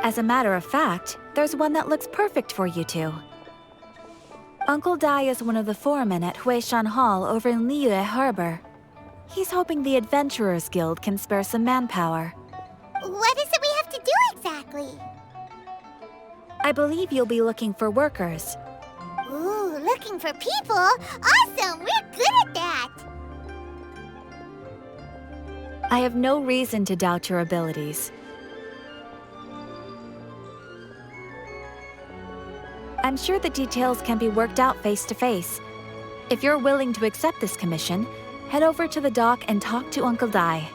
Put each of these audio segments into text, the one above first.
As a matter of fact, there's one that looks perfect for you two. Uncle Dai is one of the foremen at Huishan Hall over in Liyue Harbor. He's hoping the Adventurers Guild can spare some manpower. What is it we have to do exactly? I believe you'll be looking for workers. Ooh, looking for people? Awesome! We're good at that! I have no reason to doubt your abilities. I'm sure the details can be worked out face to face. If you're willing to accept this commission, head over to the dock and talk to Uncle Dai.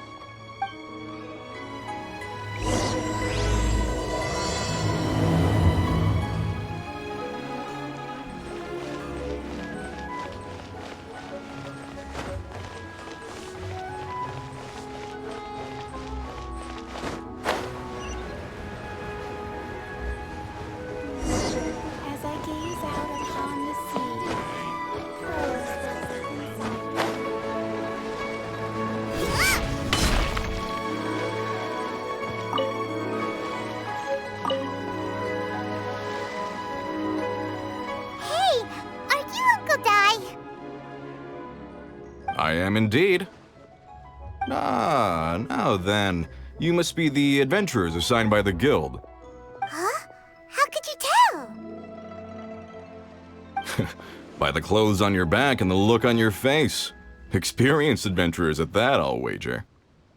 I am indeed. Ah, now then. You must be the adventurers assigned by the guild. Huh? How could you tell? By the clothes on your back and the look on your face. Experienced adventurers at that, I'll wager.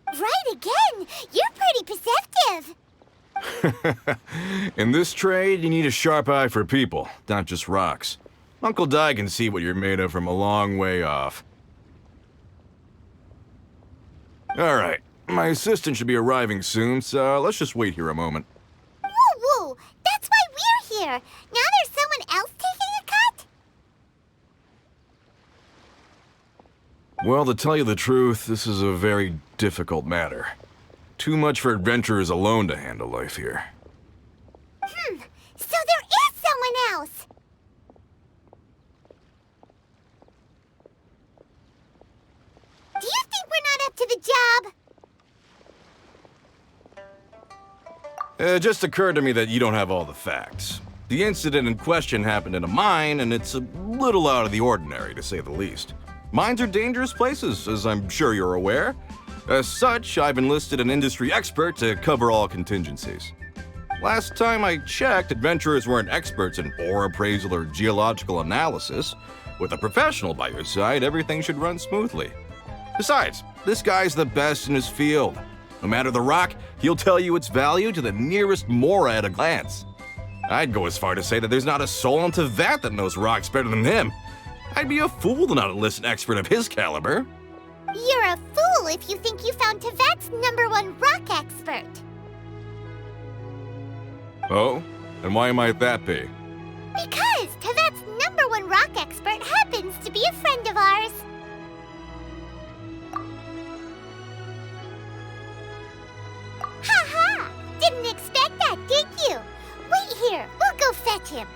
Right again! You're pretty perceptive! In this trade, you need a sharp eye for people, not just rocks. Uncle Dai can see what you're made of from a long way off. Alright, my assistant should be arriving soon, so let's just wait here a moment. Woo-woo! That's why we're here! Now there's someone else taking a cut? Well, to tell you the truth, this is a very difficult matter. Too much for adventurers alone to handle life here. So there is someone else! Do you think we're not up to the job? It just occurred to me that you don't have all the facts. The incident in question happened in a mine, and it's a little out of the ordinary, to say the least. Mines are dangerous places, as I'm sure you're aware. As such, I've enlisted an industry expert to cover all contingencies. Last time I checked, adventurers weren't experts in ore appraisal or geological analysis. With a professional by your side, everything should run smoothly. Besides, this guy's the best in his field. No matter the rock, he'll tell you its value to the nearest mora at a glance. I'd go as far to say that there's not a soul on Tevat that knows rocks better than him. I'd be a fool to not enlist an expert of his caliber. You're a fool if you think you found Tevat's #1 rock expert. Oh? And why might that be? Because Tevat's #1 rock expert happens to be a friend of ours. Ha-ha! Didn't expect that, did you? Wait here, we'll go fetch him.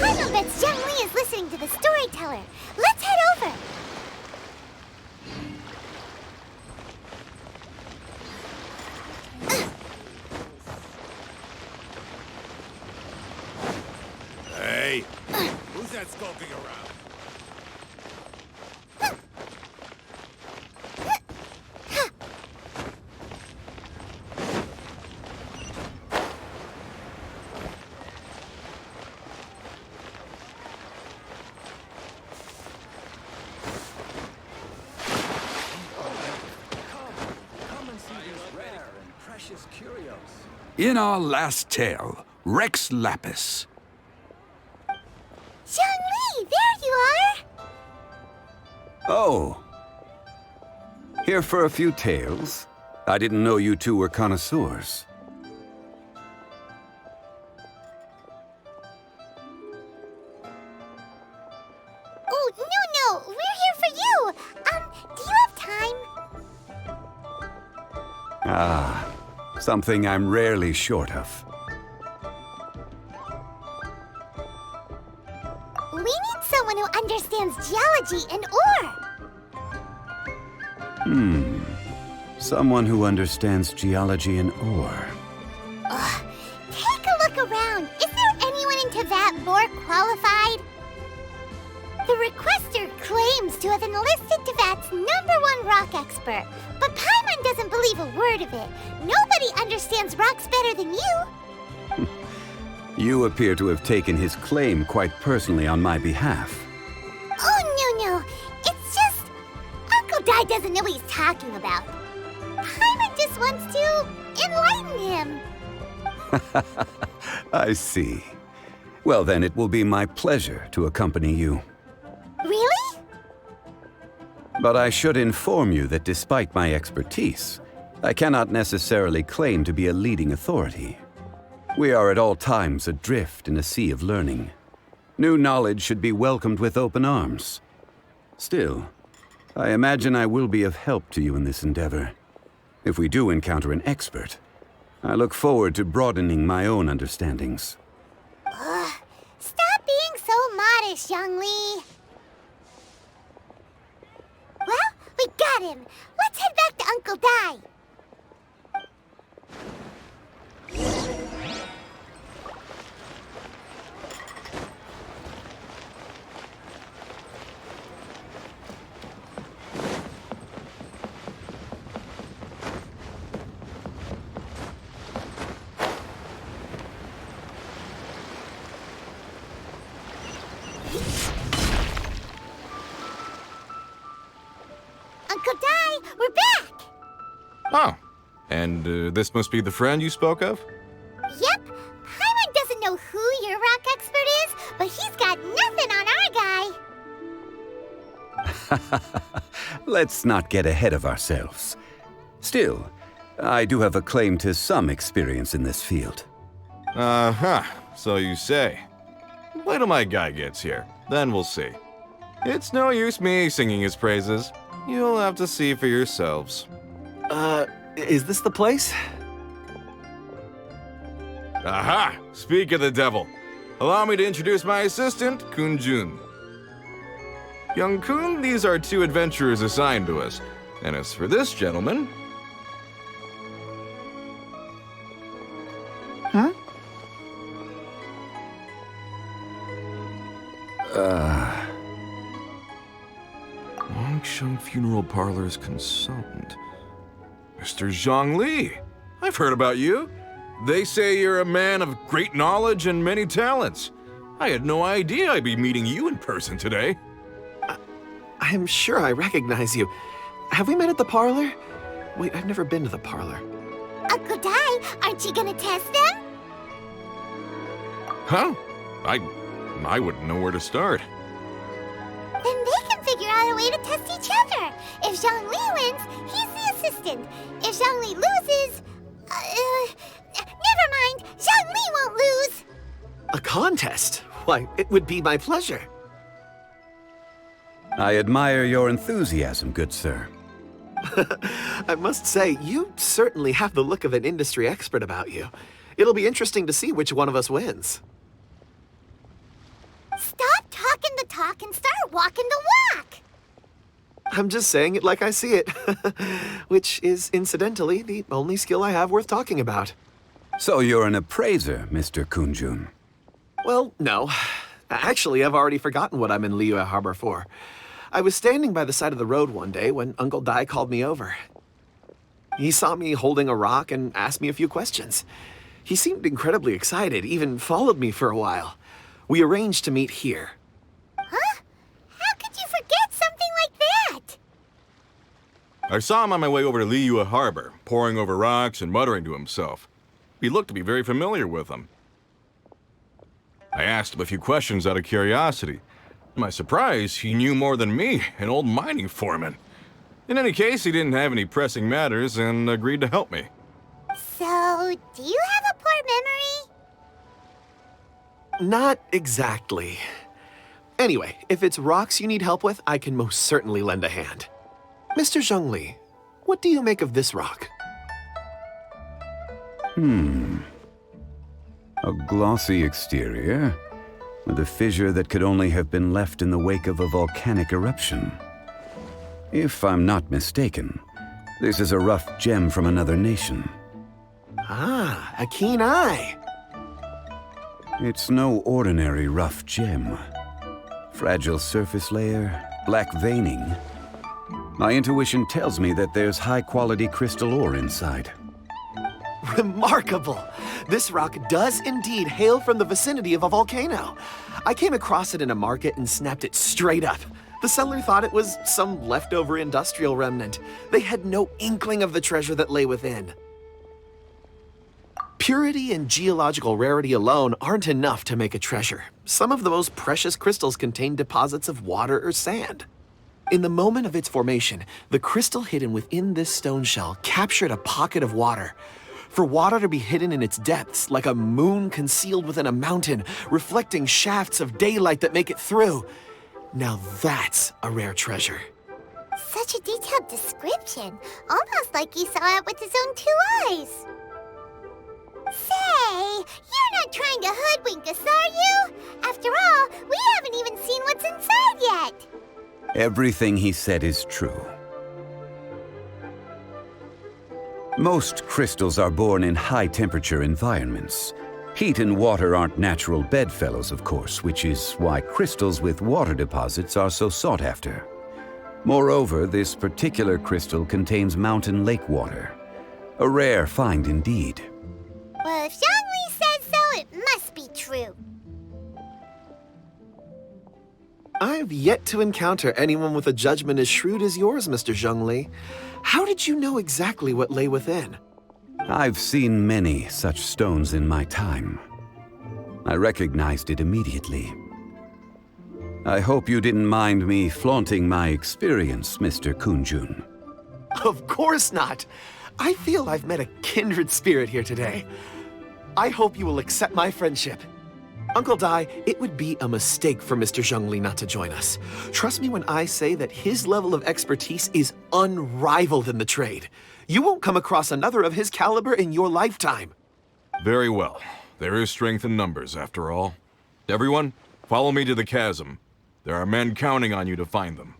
I'll bet Zhongli is listening to the storyteller. Let's head over. Hey! Who's that skulking around? In our last tale, Rex Lapis. Zhongli, there you are! Oh. Here for a few tales? I didn't know you two were connoisseurs. Oh, no, we're here for you! Do you have time? Ah, something I'm rarely short of. We need someone who understands geology and ore! Someone who understands geology and ore. Take a look around. Is there anyone in Teyvat more qualified? The requester claims to have enlisted Teyvat's #1 rock expert, but Paimon doesn't believe a word of it. Nobody understands rocks better than you. You appear to have taken his claim quite personally on my behalf. Oh, no. It's just... Uncle Dai doesn't know what he's talking about. Paimon just wants to enlighten him. I see. Well, then it will be my pleasure to accompany you. Really? But I should inform you that despite my expertise, I cannot necessarily claim to be a leading authority. We are at all times adrift in a sea of learning. New knowledge should be welcomed with open arms. Still, I imagine I will be of help to you in this endeavor. If we do encounter an expert, I look forward to broadening my own understandings. Stop being so modest, Zhongli. Well, we got him. Let's head back to Uncle Dai. Uncle Dai, we're back! Oh, and this must be the friend you spoke of? Yep, Paimon doesn't know who your rock expert is, but he's got nothing on our guy. Let's not get ahead of ourselves. Still, I do have a claim to some experience in this field. Uh-huh, so you say. Wait till my guy gets here, then we'll see. It's no use me singing his praises. You'll have to see for yourselves. Is this the place? Aha! Speak of the devil. Allow me to introduce my assistant, Kun Jun. Young Kun, these are 2 adventurers assigned to us. And as for this gentleman... Longsheng Funeral Parlor's consultant. Mr. Zhongli. I've heard about you. They say you're a man of great knowledge and many talents. I had no idea I'd be meeting you in person today. I'm sure I recognize you. Have we met at the parlor? Wait, I've never been to the parlor. Uncle Dai, aren't you gonna test them? Huh? I wouldn't know where to start. Then they can figure out a way to test each other. If Zhongli wins, he's the assistant. If Zhongli loses... never mind, Zhongli won't lose. A contest? Why, it would be my pleasure. I admire your enthusiasm, good sir. I must say, you certainly have the look of an industry expert about you. It'll be interesting to see which one of us wins. Stop talking the talk and start walking the walk. I'm just saying it like I see it, which is, incidentally, the only skill I have worth talking about. So you're an appraiser, Mr. Kunjun. Well, no. Actually, I've already forgotten what I'm in Liyue Harbor for. I was standing by the side of the road one day when Uncle Dai called me over. He saw me holding a rock and asked me a few questions. He seemed incredibly excited, even followed me for a while. We arranged to meet here. Huh? How could you forget something like that? I saw him on my way over to Liyue Harbor, poring over rocks and muttering to himself. He looked to be very familiar with them. I asked him a few questions out of curiosity. To my surprise, he knew more than me, an old mining foreman. In any case, he didn't have any pressing matters and agreed to help me. So, do you have a poor memory? Not exactly. Anyway, if it's rocks you need help with, I can most certainly lend a hand. Mr. Zhongli, what do you make of this rock? A glossy exterior, with a fissure that could only have been left in the wake of a volcanic eruption. If I'm not mistaken, This is a rough gem from another nation. Ah, a keen eye. It's no ordinary rough gem. Fragile surface layer, black veining. My intuition tells me that there's high-quality crystal ore inside. Remarkable! This rock does indeed hail from the vicinity of a volcano. I came across it in a market and snapped it straight up. The seller thought it was some leftover industrial remnant. They had no inkling of the treasure that lay within. Purity and geological rarity alone aren't enough to make a treasure. Some of the most precious crystals contain deposits of water or sand. In the moment of its formation, the crystal hidden within this stone shell captured a pocket of water. For water to be hidden in its depths, like a moon concealed within a mountain, reflecting shafts of daylight that make it through. Now that's a rare treasure. Such a detailed description, almost like he saw it with his own 2 eyes. Say, you're not trying to hoodwink us, are you? After all, we haven't even seen what's inside yet. Everything he said is true. Most crystals are born in high-temperature environments. Heat and water aren't natural bedfellows, of course, which is why crystals with water deposits are so sought after. Moreover, this particular crystal contains mountain lake water. A rare find indeed. Well, if Zhongli says so, it must be true. I've yet to encounter anyone with a judgment as shrewd as yours, Mr. Zhongli. How did you know exactly what lay within? I've seen many such stones in my time. I recognized it immediately. I hope you didn't mind me flaunting my experience, Mr. Kunjun. Of course not. I feel I've met a kindred spirit here today. I hope you will accept my friendship. Uncle Dai, it would be a mistake for Mr. Zhongli not to join us. Trust me when I say that his level of expertise is unrivaled in the trade. You won't come across another of his caliber in your lifetime. Very well. There is strength in numbers, after all. Everyone, follow me to the chasm. There are men counting on you to find them.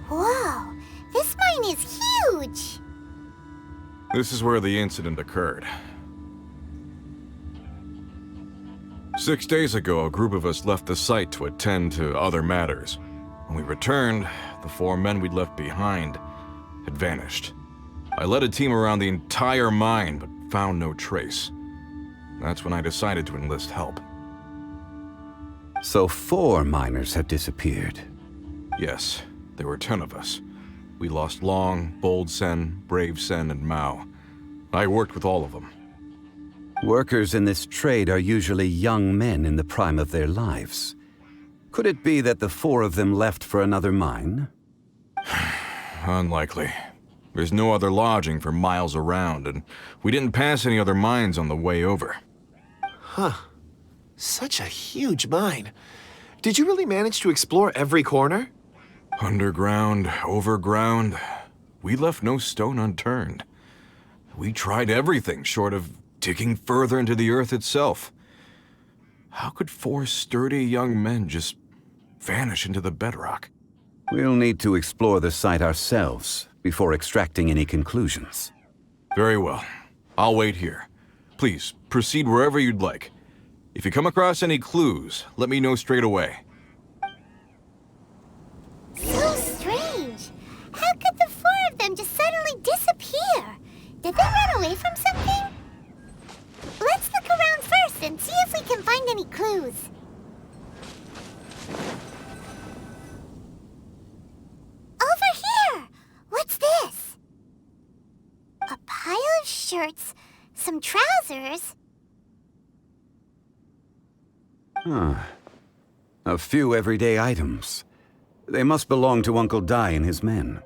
Whoa, this mine is huge! This is where the incident occurred. 6 days ago, a group of us left the site to attend to other matters. When we returned, the 4 men we'd left behind had vanished. I led a team around the entire mine, but found no trace. That's when I decided to enlist help. So 4 miners have disappeared. Yes, there were 10 of us. We lost Long, Bold Sen, Brave Sen, and Mao. I worked with all of them. Workers in this trade are usually young men in the prime of their lives. Could it be that the 4 of them left for another mine? Unlikely. There's no other lodging for miles around, and we didn't pass any other mines on the way over. Huh. Such a huge mine. Did you really manage to explore every corner? Underground, overground, we left no stone unturned. We tried everything short of digging further into the earth itself. How could 4 sturdy young men just vanish into the bedrock? We'll need to explore the site ourselves before extracting any conclusions. Very well. I'll wait here. Please, proceed wherever you'd like. If you come across any clues, let me know straight away. So strange. How could the 4 of them just suddenly disappear? Did they run away from something? shirts, some trousers. A few everyday items. They must belong to Uncle Dai and his men.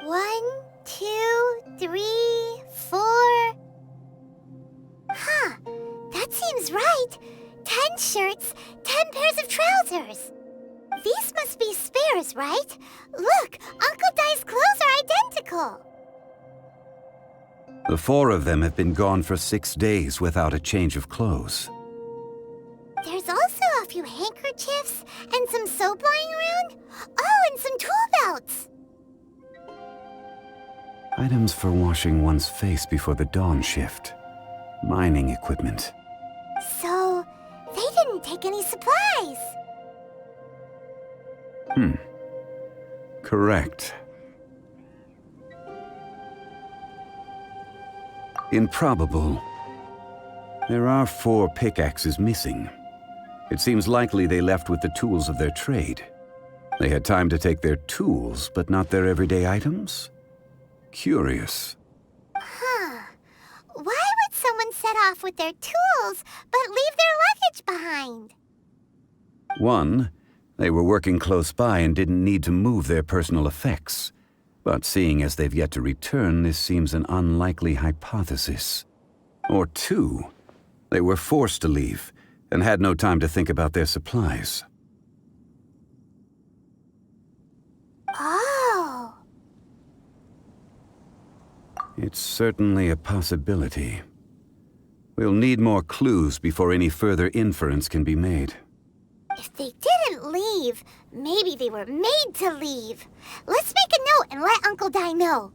1, 2, 3, 4. Huh, that seems right. 10 shirts, 10 pairs of trousers. These must be spares, right? Look, Uncle Dai's clothes are identical. The 4 of them have been gone for 6 days without a change of clothes. There's also a few handkerchiefs and some soap lying around. Oh, and some tool belts. Items for washing one's face before the dawn shift. Mining equipment. So, they didn't take any supplies. Correct. Improbable. There are 4 pickaxes missing. It seems likely they left with the tools of their trade. They had time to take their tools, but not their everyday items? Curious. Huh. Why would someone set off with their tools, but leave their luggage behind? 1, they were working close by and didn't need to move their personal effects. But seeing as they've yet to return, this seems an unlikely hypothesis. Or 2, they were forced to leave and had no time to think about their supplies. Oh. It's certainly a possibility. We'll need more clues before any further inference can be made. If they didn't leave, maybe they were made to leave. Let's make a note and let Uncle Dai know.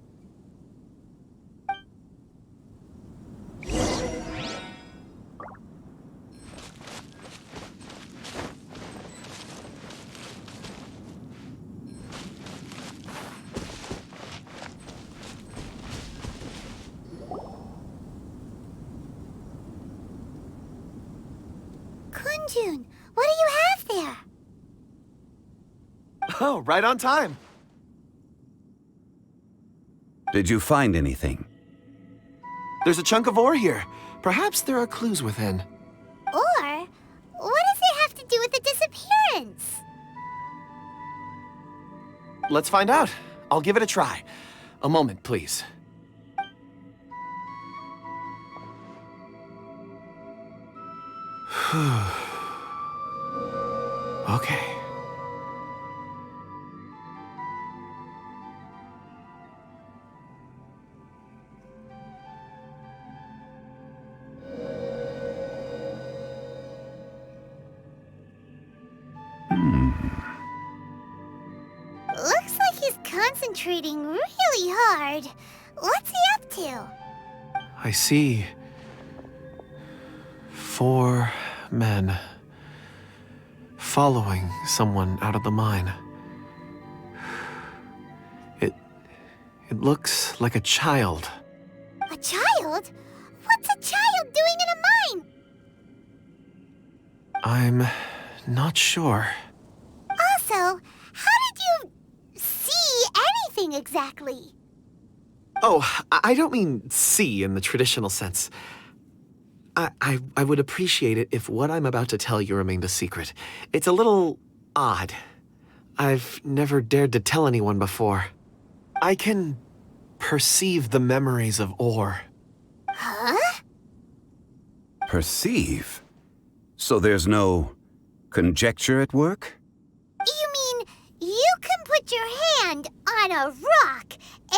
Kunjun, what do you have there? Oh, right on time. Did you find anything? There's a chunk of ore here. Perhaps there are clues within. Or, what does it have to do with the disappearance? Let's find out. I'll give it a try. A moment, please. Okay. Looks like he's concentrating really hard. What's he up to? I see 4 men following someone out of the mine. It looks like a child. A child? What's a child doing in a mine? I'm not sure. Also, how did you see anything exactly? Oh, I don't mean see in the traditional sense. I would appreciate it if what I'm about to tell you remained a secret. It's a little odd. I've never dared to tell anyone before. I can perceive the memories of ore. Huh? Perceive? So there's no conjecture at work? You mean you can put your hand on a rock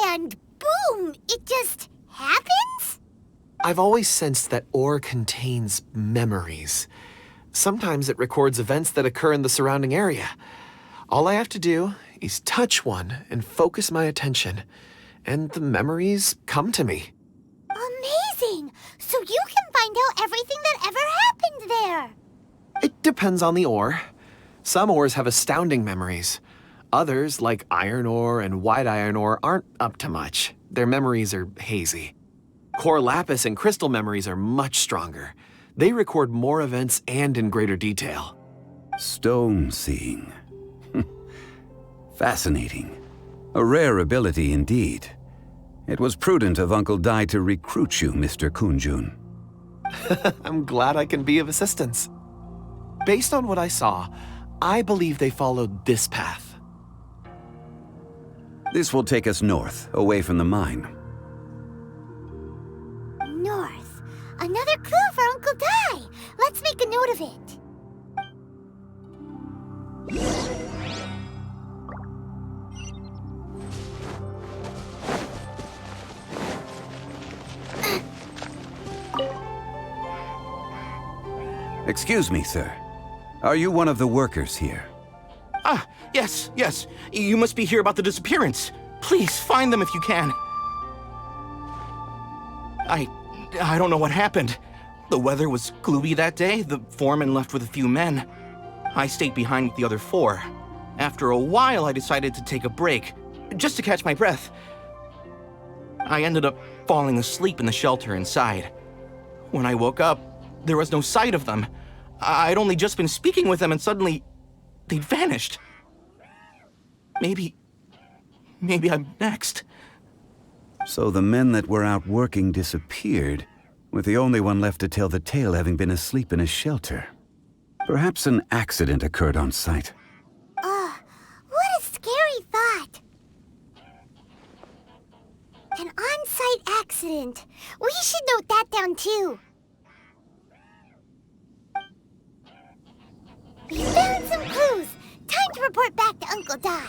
and boom, it just happens? I've always sensed that ore contains memories. Sometimes it records events that occur in the surrounding area. All I have to do is touch one and focus my attention, and the memories come to me. Amazing! So you can find out everything that ever happened there. It depends on the ore. Some ores have astounding memories. Others, like iron ore and white iron ore, aren't up to much. Their memories are hazy. Core lapis and crystal memories are much stronger. They record more events and in greater detail. Stone seeing. Fascinating. A rare ability indeed. It was prudent of Uncle Dai to recruit you, Mr. Kunjun. I'm glad I can be of assistance. Based on what I saw, I believe they followed this path. This will take us north, away from the mine. North. Another clue for Uncle Dai. Let's make a note of it. Excuse me, sir. Are you one of the workers here? Ah, yes. You must be here about the disappearance. Please, find them if you can. I don't know what happened. The weather was gloomy that day. The foreman left with a few men. I stayed behind with the other 4. After a while, I decided to take a break, just to catch my breath. I ended up falling asleep in the shelter inside. When I woke up, there was no sight of them. I'd only just been speaking with them and suddenly they'd vanished. Maybe I'm next. So the men that were out working disappeared, with the only one left to tell the tale having been asleep in a shelter. Perhaps an accident occurred on site. What a scary thought. An on-site accident. We should note that down too. We found some clues. Time to report back to Uncle Dai.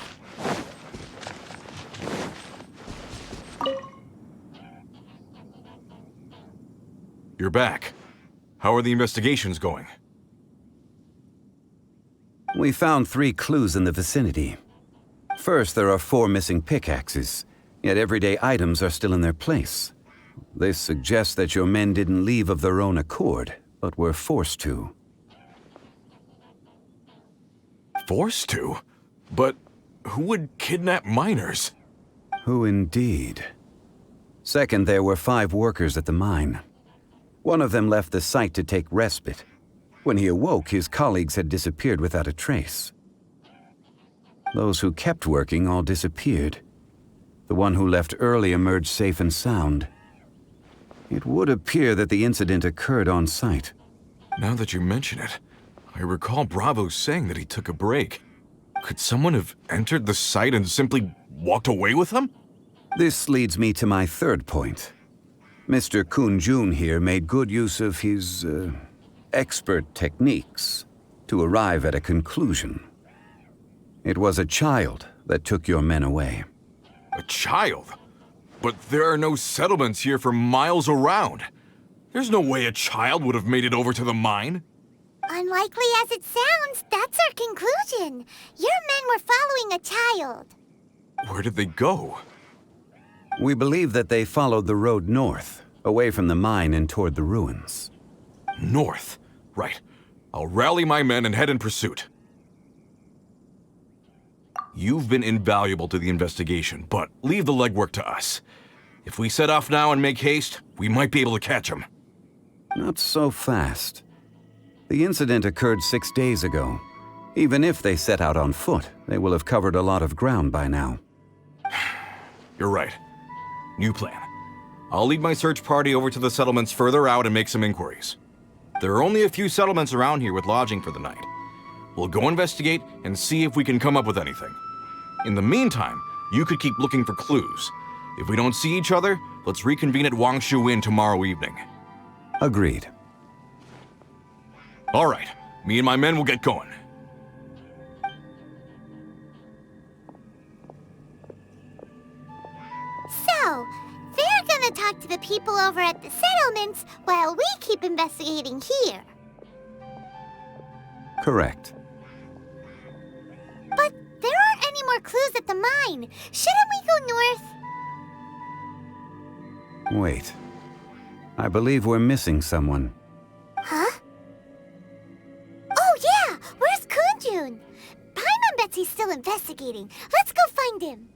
You're back. How are the investigations going? We found 3 clues in the vicinity. First, there are 4 missing pickaxes, yet everyday items are still in their place. This suggests that your men didn't leave of their own accord, but were forced to. Forced to? But who would kidnap miners? Who indeed? Second, there were 5 workers at the mine. One of them left the site to take respite. When he awoke, his colleagues had disappeared without a trace. Those who kept working all disappeared. The one who left early emerged safe and sound. It would appear that the incident occurred on site. Now that you mention it, I recall Bravo saying that he took a break. Could someone have entered the site and simply walked away with him? This leads me to my third point. Mr. Kunjun here made good use of his, expert techniques to arrive at a conclusion. It was a child that took your men away. A child? But there are no settlements here for miles around. There's no way a child would have made it over to the mine. Unlikely as it sounds, that's our conclusion. Your men were following a child. Where did they go? We believe that they followed the road north, away from the mine and toward the ruins. North. Right. I'll rally my men and head in pursuit. You've been invaluable to the investigation, but leave the legwork to us. If we set off now and make haste, we might be able to catch them. Not so fast. The incident occurred 6 days ago. Even if they set out on foot, they will have covered a lot of ground by now. You're right. New plan. I'll lead my search party over to the settlements further out and make some inquiries. There are only a few settlements around here with lodging for the night. We'll go investigate and see if we can come up with anything. In the meantime, you could keep looking for clues. If we don't see each other, let's reconvene at Wangshu Inn tomorrow evening. Agreed. All right. Me and my men will get going. So, they're gonna talk to the people over at the settlements while we keep investigating here. Correct. But there aren't any more clues at the mine. Shouldn't we go north? Wait. I believe we're missing someone. Huh? Oh yeah! Where's Kunjun? Paimon bets he's still investigating. Let's go find him.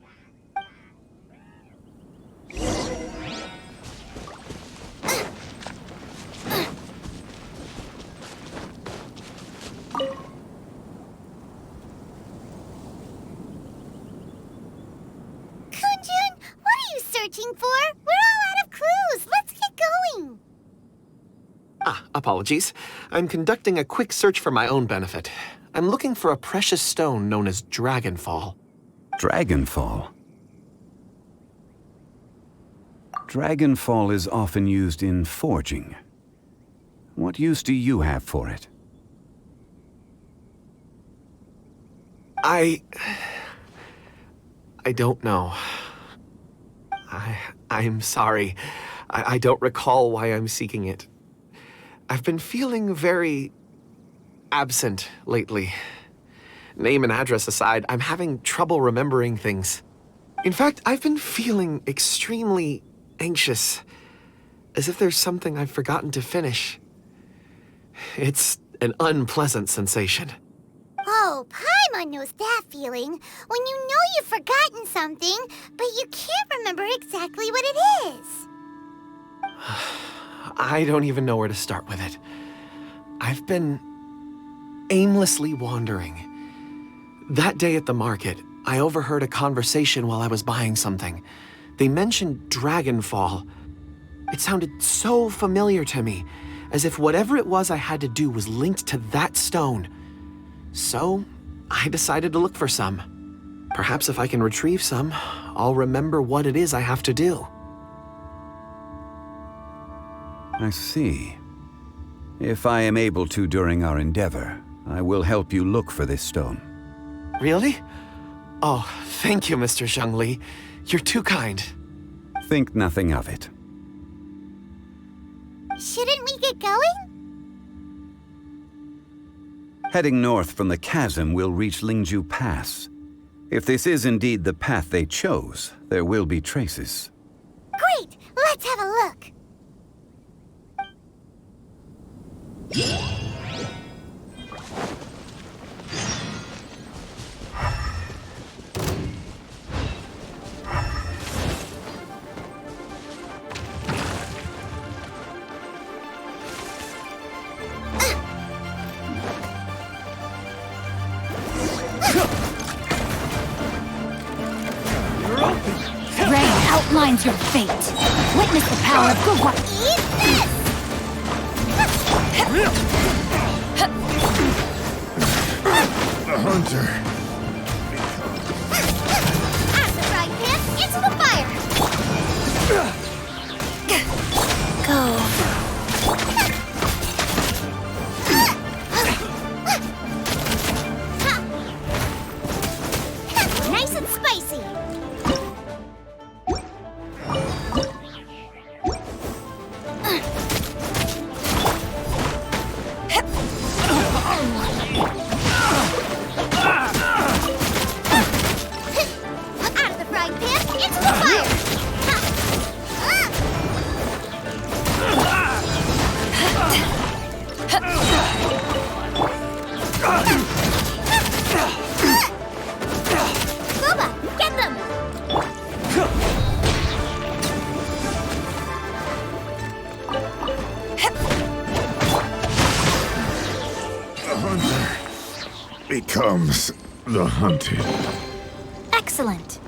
Kunjun, what are you searching for? We're all out of clues. Let's get going. Apologies. I'm conducting a quick search for my own benefit. I'm looking for a precious stone known as Dragonfall. Dragonfall? Dragonfall is often used in forging. What use do you have for it? I don't know. I'm sorry. I don't recall why I'm seeking it. I've been feeling very absent lately. Name and address aside, I'm having trouble remembering things. In fact, I've been feeling extremely anxious, as if there's something I've forgotten to finish. It's an unpleasant sensation. Oh, Paimon knows that feeling. When you know you've forgotten something, but you can't remember exactly what it is. I don't even know where to start with it. I've been aimlessly wandering. That day at the market, I overheard a conversation while I was buying something. They mentioned Dragonfall. It sounded so familiar to me, as if whatever it was I had to do was linked to that stone. So, I decided to look for some. Perhaps if I can retrieve some, I'll remember what it is I have to do. I see. If I am able to during our endeavor, I will help you look for this stone. Really? Oh, thank you, Mr. Zhongli. You're too kind. Think nothing of it. Shouldn't we get going? Heading north from the chasm, we'll reach Lingju Pass. If this is indeed the path they chose, there will be traces. Great! Let's have a look. Rain outlines your fate. Witness the power of Gugwa. Eat this! The hunter. As the frying pan, into the fire! Nice and spicy! Out of the frying pan, into the fire! Booba, get them! The hunter becomes the hunted. Excellent.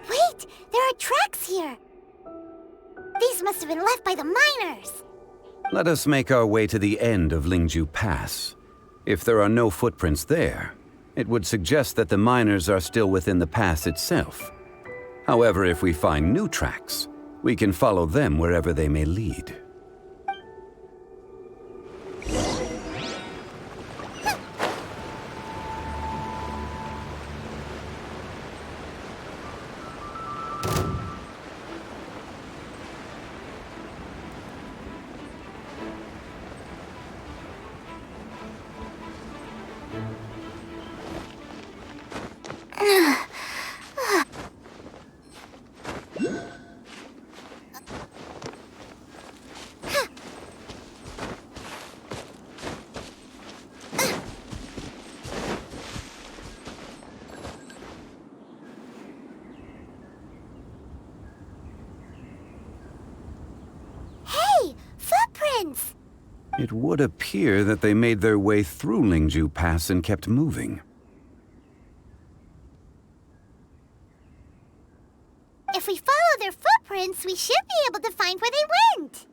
Wait, there are tracks here. These must have been left by the miners. Let us make our way to the end of Lingju Pass. If there are no footprints there, it would suggest that the miners are still within the pass itself. However, if we find new tracks, we can follow them wherever they may lead. It would appear that they made their way through Lingju Pass and kept moving. If we follow their footprints, we should be able to find where they went.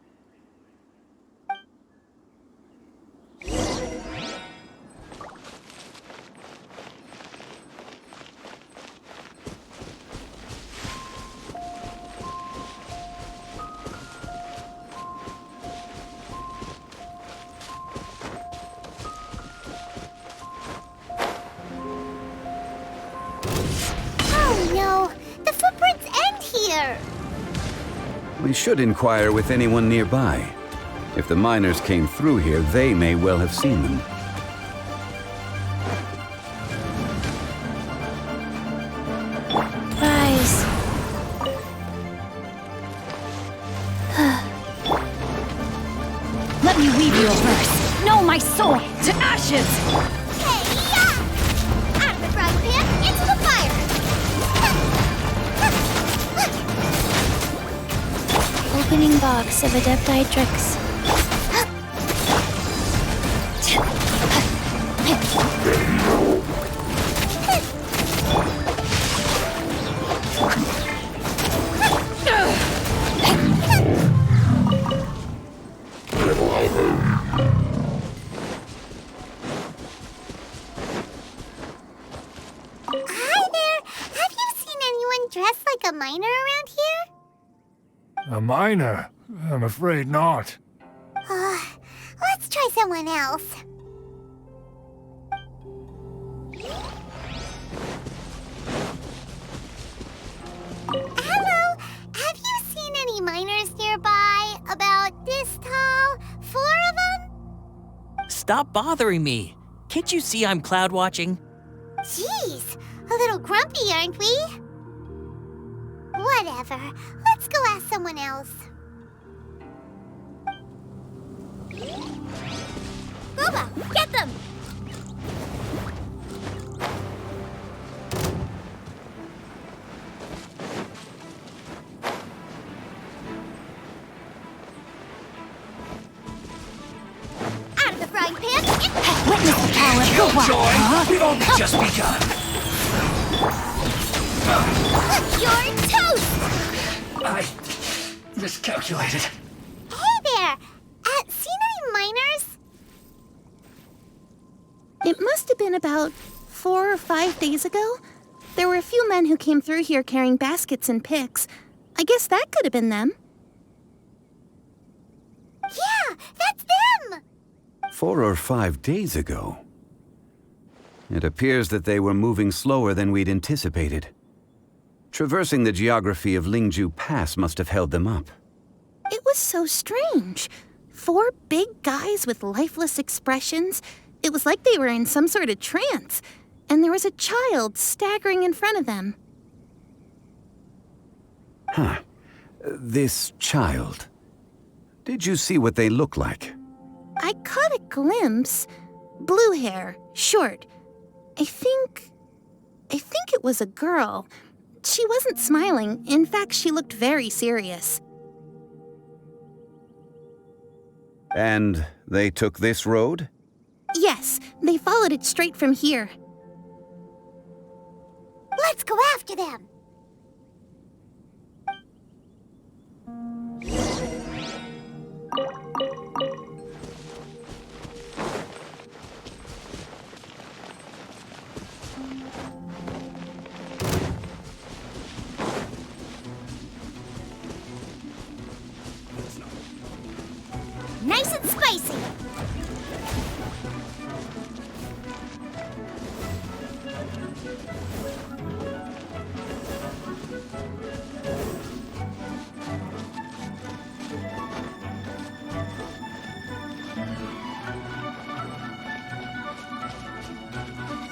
Oh no! The footprints end here! We should inquire with anyone nearby. If the miners came through here, they may well have seen them. Rise. Let me weave you a verse. Know my soul to ashes! Hey-ya! Out of the frying pan, into the fire! Opening box of Adepti tricks. Hi there! Have you seen anyone dressed like a miner around here? A miner? I'm afraid not. Let's try someone else. Hello! Have you seen any miners nearby? About this tall? 4 of them? Stop bothering me. Can't you see I'm cloud watching? Jeez, a little grumpy, aren't we? Whatever. Let's go ask someone else. Booba, get them! Out of the frying pan! Witness the power of good work. We've only just begun. You're toast! I miscalculated. Hey there! Seen any miners? It must have been about 4 or 5 days ago. There were a few men who came through here carrying baskets and picks. I guess that could have been them. Yeah, that's them! 4 or 5 days ago. It appears that they were moving slower than we'd anticipated. Traversing the geography of Lingju Pass must have held them up. It was so strange. 4 big guys with lifeless expressions. It was like they were in some sort of trance. And there was a child staggering in front of them. Huh. This child. Did you see what they look like? I caught a glimpse. Blue hair, short. I think it was a girl. She wasn't smiling. In fact, she looked very serious. And they took this road? Yes, they followed it straight from here. Let's go after them! Nice and spicy!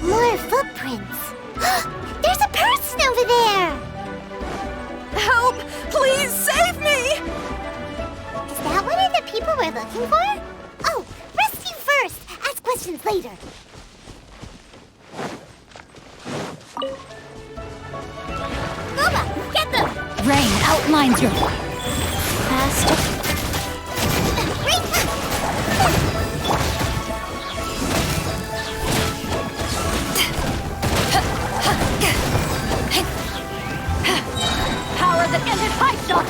More footprints. There's a person over there! Help! Please save me! Is that one of the people we're looking for? Oh, rescue first! Ask questions later. Booba, get them! Rain outlines your... Faster. Great! ended high shot!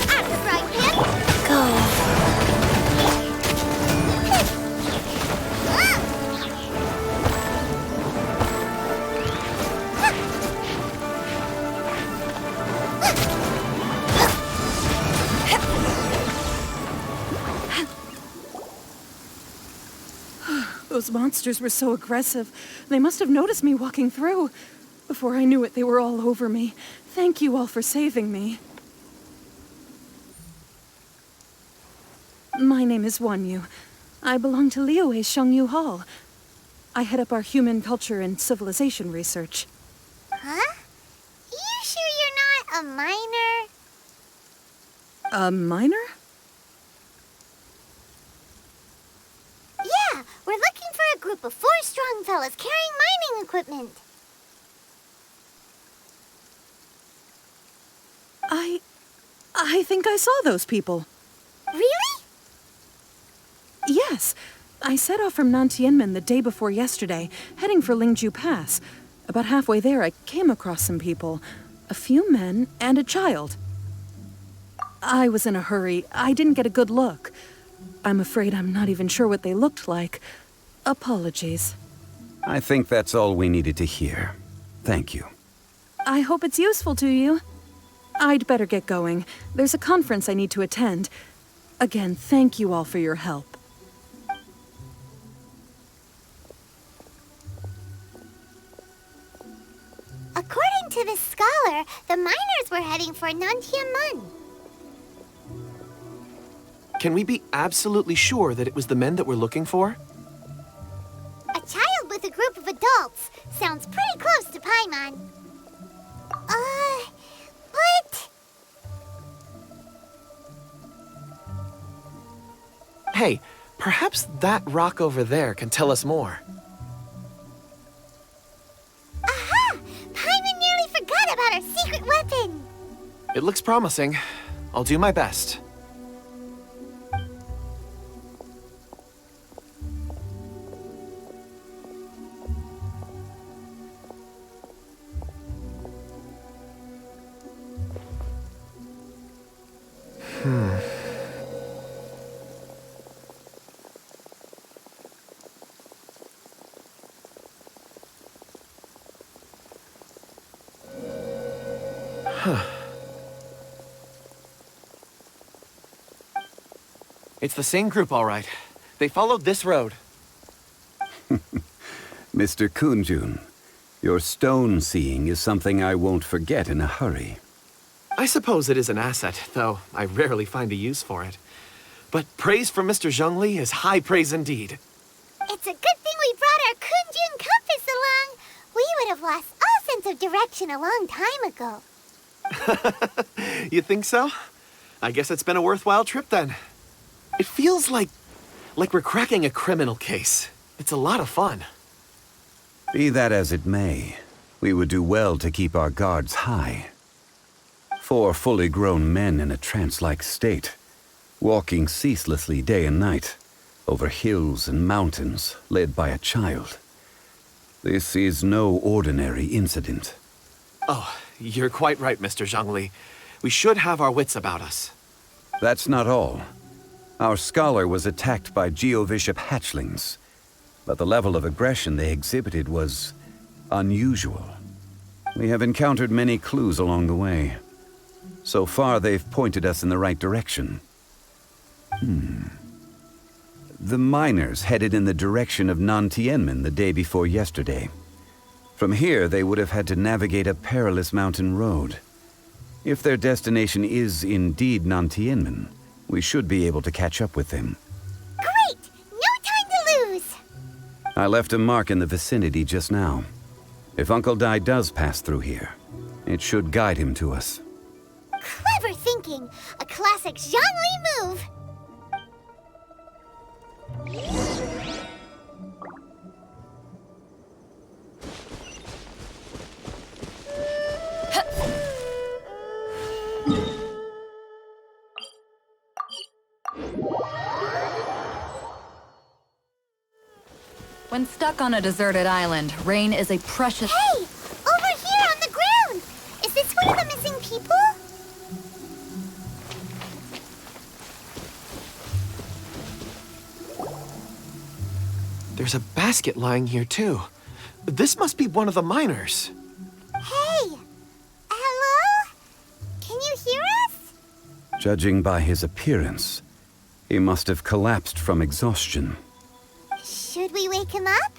Out the frying pan. Those monsters were so aggressive. They must have noticed me walking through. Before I knew it, they were all over me. Thank you all for saving me. My name is Wanyu. I belong to Liyue's Shangyu Hall. I head up our human culture and civilization research. Huh? You sure you're not a miner? A miner? Yeah, we're looking for a group of 4 strong fellas carrying mining equipment. I think I saw those people. Really? Yes. I set off from Nantianmen the day before yesterday, heading for Lingju Pass. About halfway there, I came across some people. A few men and a child. I was in a hurry. I didn't get a good look. I'm afraid I'm not even sure what they looked like. Apologies. I think that's all we needed to hear. Thank you. I hope it's useful to you. I'd better get going. There's a conference I need to attend. Again, thank you all for your help. According to this scholar, the miners were heading for Nantianmen. Can we be absolutely sure that it was the men that we're looking for? A child with a group of adults. Sounds pretty close to Paimon. But... Hey, perhaps that rock over there can tell us more. Aha! Paimon nearly forgot about our secret weapon! It looks promising. I'll do my best. It's the same group, all right. They followed this road. Mr. Kunjun, your stone seeing is something I won't forget in a hurry. I suppose it is an asset, though I rarely find a use for it. But praise from Mr. Zhongli is high praise indeed. It's a good thing we brought our Kunjun compass along. We would have lost all sense of direction a long time ago. You think so? I guess it's been a worthwhile trip then. It feels like we're cracking a criminal case. It's a lot of fun. Be that as it may, we would do well to keep our guards high. 4 fully grown men in a trance-like state, walking ceaselessly day and night, over hills and mountains, led by a child. This is no ordinary incident. Oh, you're quite right, Mr. Zhongli. We should have our wits about us. That's not all. Our scholar was attacked by Geovishap hatchlings, but the level of aggression they exhibited was unusual. We have encountered many clues along the way. So far, they've pointed us in the right direction. The miners headed in the direction of Nantianmen the day before yesterday. From here, they would have had to navigate a perilous mountain road. If their destination is indeed Nantianmen, we should be able to catch up with them. Great! No time to lose! I left a mark in the vicinity just now. If Uncle Dai does pass through here, it should guide him to us. Clever thinking! A classic Zhongli move! When stuck on a deserted island, rain is a precious... Hey! Over here on the ground! Is this one of the missing people? There's a basket lying here, too. This must be one of the miners. Hey! Hello? Can you hear us? Judging by his appearance, he must have collapsed from exhaustion. Should we wake him up?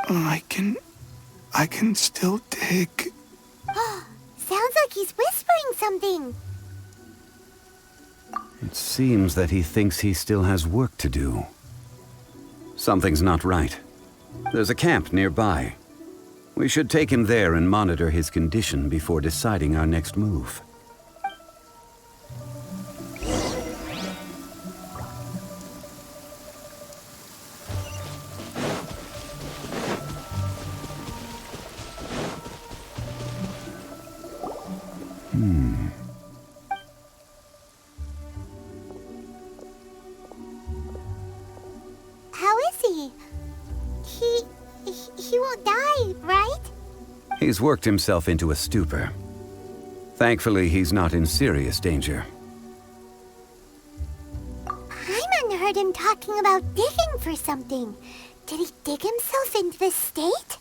I can still dig. Sounds like he's whispering something. It seems that he thinks he still has work to do. Something's not right. There's a camp nearby. We should take him there and monitor his condition before deciding our next move. How is he? He won't die, right? He's worked himself into a stupor. Thankfully, he's not in serious danger. Paimon heard him talking about digging for something. Did he dig himself into this state?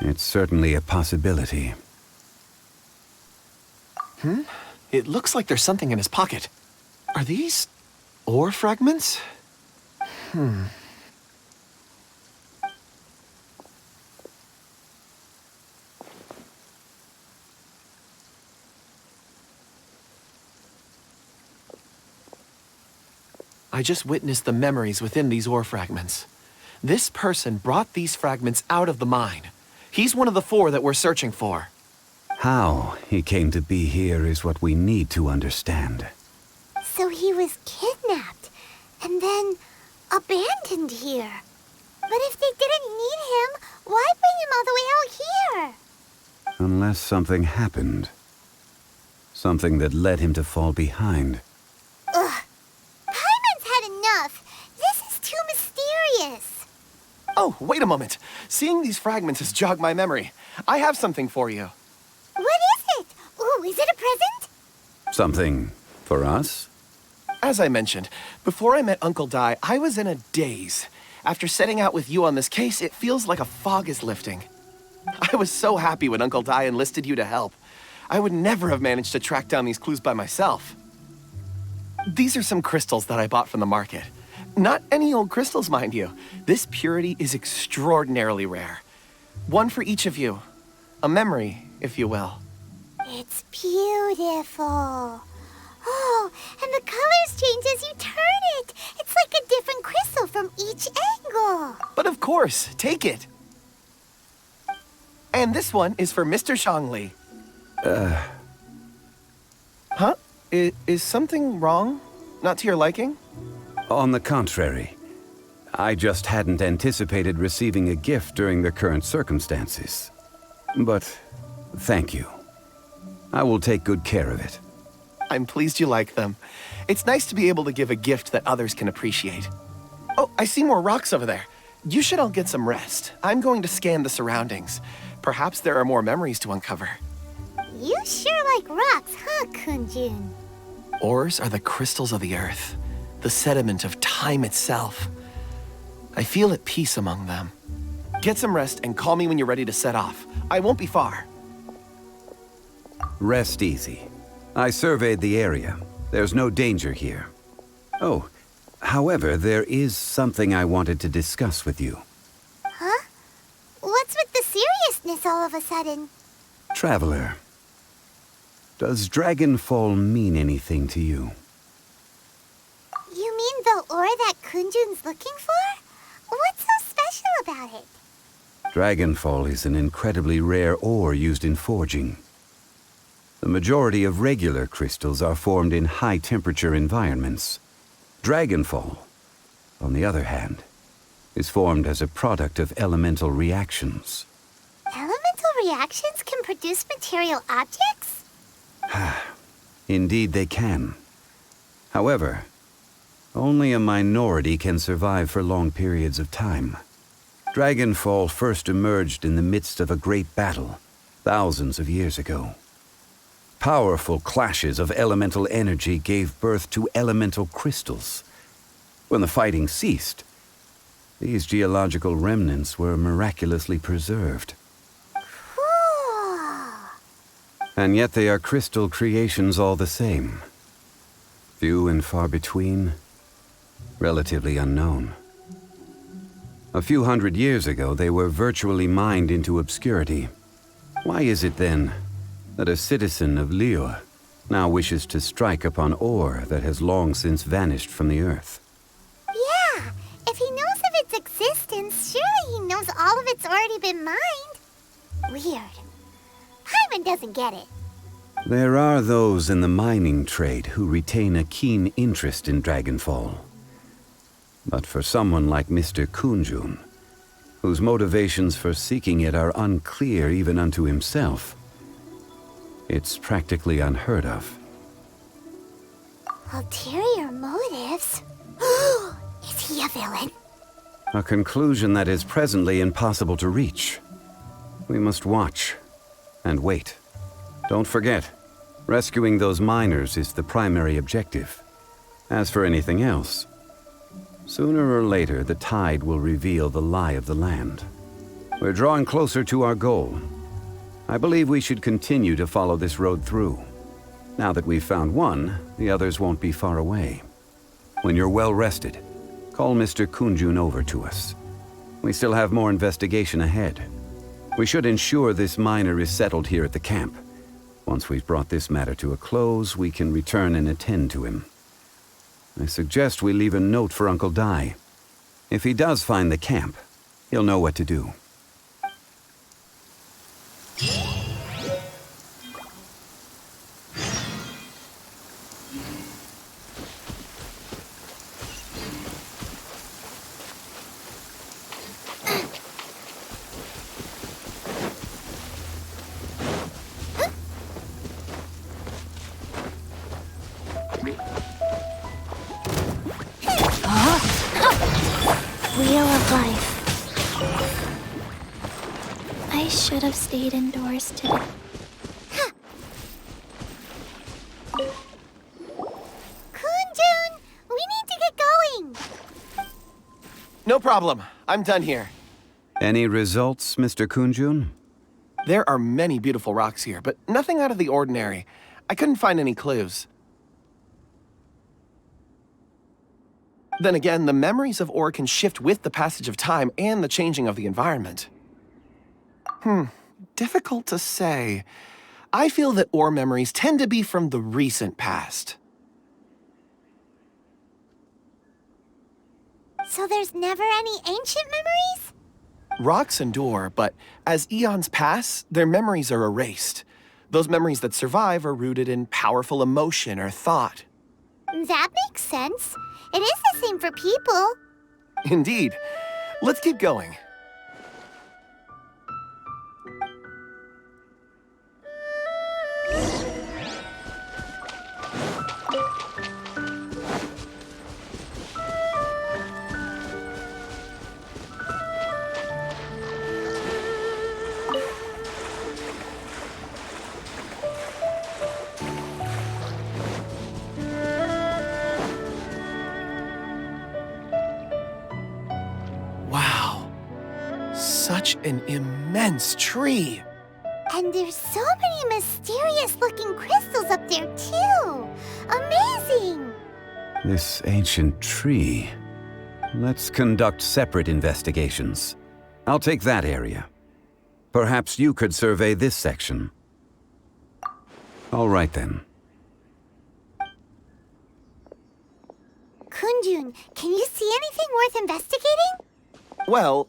It's certainly a possibility. It looks like there's something in his pocket. Are these ore fragments? I just witnessed the memories within these ore fragments. This person brought these fragments out of the mine. He's one of the 4 that we're searching for. How he came to be here is what we need to understand. So he was kidnapped and then abandoned here. But if they didn't need him, why bring him all the way out here? Unless something happened. Something that led him to fall behind. Ugh. Paimon's had enough. This is too mysterious. Oh, wait a moment. Seeing these fragments has jogged my memory. I have something for you. What is it? Ooh, is it a present? Something for us? As I mentioned, before I met Uncle Dai, I was in a daze. After setting out with you on this case, it feels like a fog is lifting. I was so happy when Uncle Dai enlisted you to help. I would never have managed to track down these clues by myself. These are some crystals that I bought from the market. Not any old crystals, mind you. This purity is extraordinarily rare. One for each of you. A memory, if you will. It's beautiful. Oh, and the colors change as you turn it. It's like a different crystal from each angle. But of course, take it. And this one is for Mr. Zhongli. Huh? Is something wrong? Not to your liking? On the contrary, I just hadn't anticipated receiving a gift during the current circumstances. But thank you. I will take good care of it. I'm pleased you like them. It's nice to be able to give a gift that others can appreciate. Oh, I see more rocks over there. You should all get some rest. I'm going to scan the surroundings. Perhaps there are more memories to uncover. You sure like rocks, huh, Kunjun? Ores are the crystals of the earth, the sediment of time itself. I feel at peace among them. Get some rest and call me when you're ready to set off. I won't be far. Rest easy. I surveyed the area. There's no danger here. Oh, however, there is something I wanted to discuss with you. Huh? What's with the seriousness all of a sudden? Traveler, does Dragonfall mean anything to you? You mean the ore that Kunjun's looking for? What's so special about it? Dragonfall is an incredibly rare ore used in forging. The majority of regular crystals are formed in high-temperature environments. Dragonfall, on the other hand, is formed as a product of elemental reactions. Elemental reactions can produce material objects? Indeed they can. However, only a minority can survive for long periods of time. Dragonfall first emerged in the midst of a great battle, thousands of years ago. Powerful clashes of elemental energy gave birth to elemental crystals. When the fighting ceased, these geological remnants were miraculously preserved. And yet they are crystal creations all the same. Few and far between, relatively unknown. A few hundred years ago, they were virtually mined into obscurity. Why is it then that a citizen of Liyue now wishes to strike upon ore that has long since vanished from the earth? Yeah, if he knows of its existence, surely he knows all of it's already been mined. Weird. Paimon doesn't get it. There are those in the mining trade who retain a keen interest in Dragonfall. But for someone like Mr. Kunjun, whose motivations for seeking it are unclear even unto himself, it's practically unheard of. Ulterior motives? Is he a villain? A conclusion that is presently impossible to reach. We must watch and wait. Don't forget, rescuing those miners is the primary objective. As for anything else, sooner or later the tide will reveal the lie of the land. We're drawing closer to our goal. I believe we should continue to follow this road through. Now that we've found one, the others won't be far away. When you're well rested, call Mr. Kunjun over to us. We still have more investigation ahead. We should ensure this miner is settled here at the camp. Once we've brought this matter to a close, we can return and attend to him. I suggest we leave a note for Uncle Dai. If he does find the camp, he'll know what to do. Wheel of life. I should have stayed indoors today. Kunjun, we need to get going. No problem. I'm done here. Any results, Mr. Kunjun? There are many beautiful rocks here, but nothing out of the ordinary. I couldn't find any clues. Then again, the memories of ore can shift with the passage of time and the changing of the environment. Difficult to say. I feel that ore memories tend to be from the recent past. So there's never any ancient memories? Rocks endure, but as eons pass, their memories are erased. Those memories that survive are rooted in powerful emotion or thought. That makes sense. It is the same for people. Indeed. Let's keep going. Such an immense tree. And there's so many mysterious-looking crystals up there, too. Amazing! This ancient tree. Let's conduct separate investigations. I'll take that area. Perhaps you could survey this section. All right, then. Kunjun, can you see anything worth investigating? Well,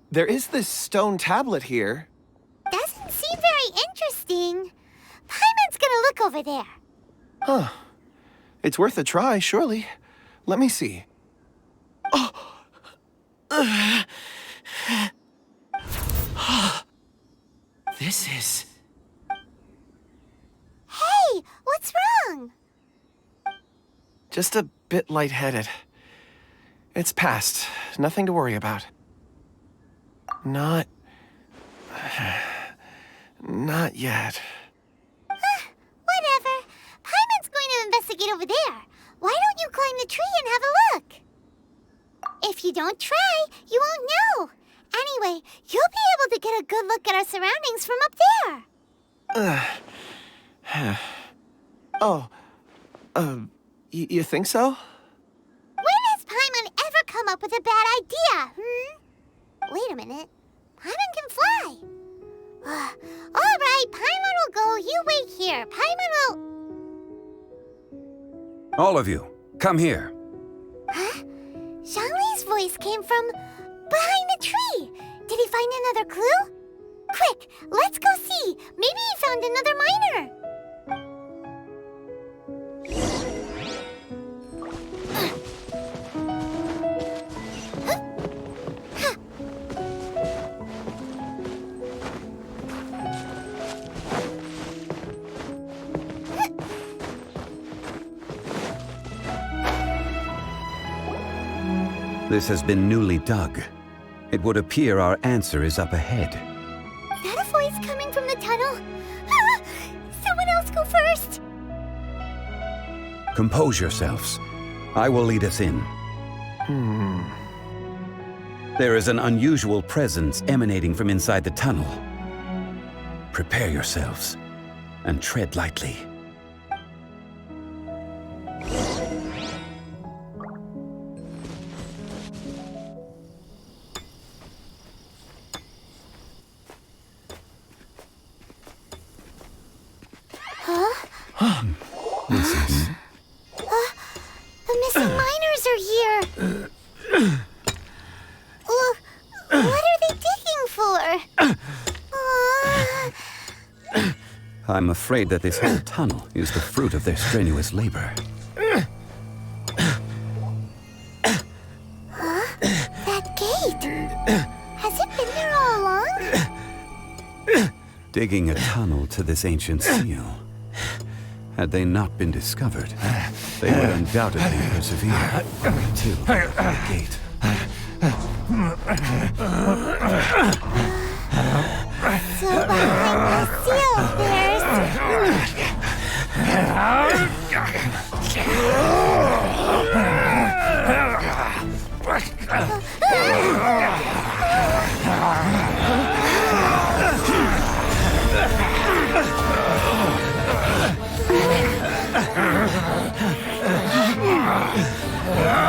there is this stone tablet here. Doesn't seem very interesting. Paimon's gonna look over there. Huh. It's worth a try, surely. Let me see. Oh! This is... Hey, what's wrong? just a bit lightheaded. It's past. Nothing to worry about. Not yet. Whatever. Paimon's going to investigate over there. Why don't you climb the tree and have a look? If you don't try, you won't know. Anyway, you'll be able to get a good look at our surroundings from up there. You think so? When has Paimon ever come up with a bad idea, Wait a minute. Paimon can fly. All right, Paimon will go. You wait here. Paimon will... All of you, come here. Huh? Zhongli's voice came from behind the tree. Did he find another clue? Quick, let's go see. Maybe he found another miner. This has been newly dug. It would appear our answer is up ahead. Is that a voice coming from the tunnel? Ah! Someone else go first! Compose yourselves. I will lead us in. There is an unusual presence emanating from inside the tunnel. Prepare yourselves and tread lightly. The missing miners are here. What are they digging for? I'm afraid that this whole tunnel is the fruit of their strenuous labor. That gate. Has it been there all along? Digging a tunnel to this ancient seal. Had they not been discovered, they would undoubtedly persevere to the gate. So behind the seal, there's...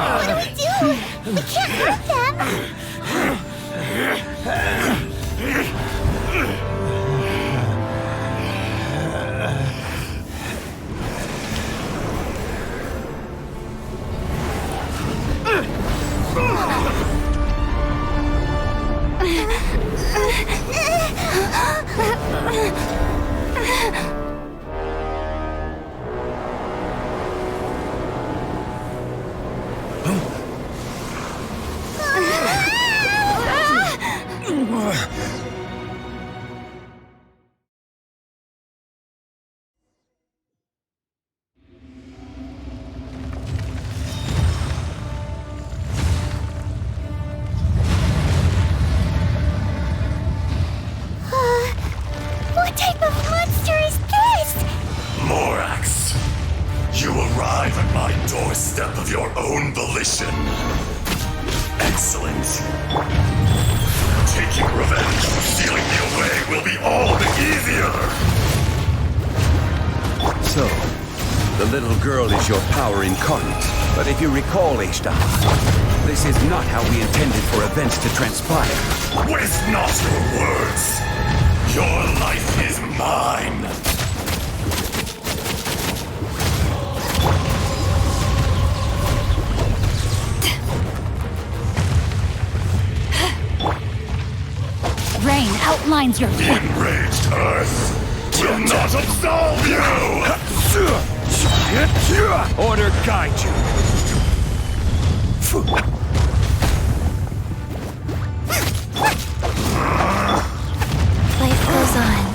What do we do? We can't hurt them! What type of monster is this? Morax, you arrive at my doorstep of your own volition. Excellent. Taking revenge for stealing me away will be all the easier. So, the little girl is your power incarnate. But if you recall, Ishtar, this is not how we intended for events to transpire. Waste not your words. Your life is mine. Rain outlines your fate. Enraged Earth will not absolve you! Order guide you. Life goes on.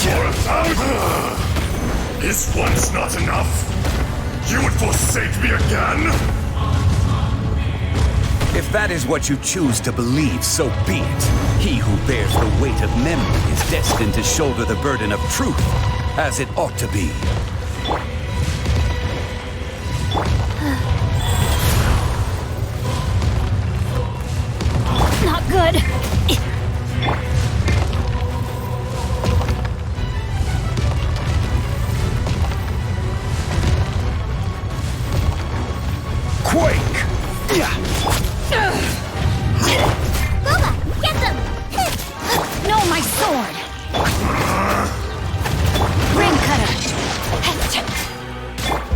For 1,000? Is once not enough? You would forsake me again? If that is what you choose to believe, so be it. He who bears the weight of memory is destined to shoulder the burden of truth, as it ought to be. Not good. Quake! Boba, get them! No, my sword! Ring cutter!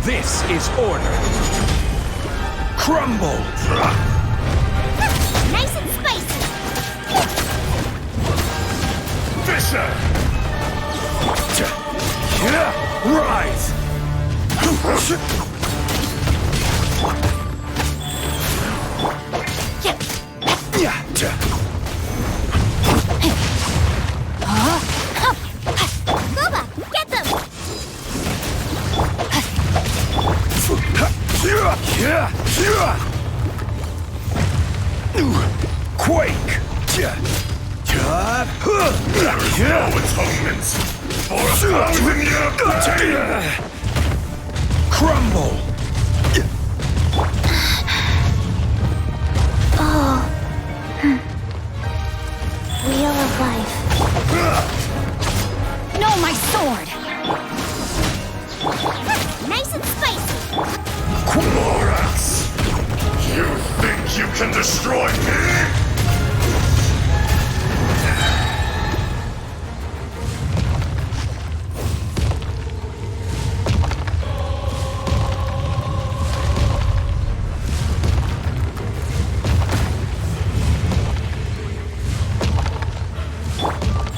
This is order. Crumble! Nice and spicy! Fisher! Rise! Boba, get them! Quake! There is no atonement for 1,000-year pain! Crumble! Wheel of life. No, my sword! Nice and spicy! Morax! You think you can destroy me?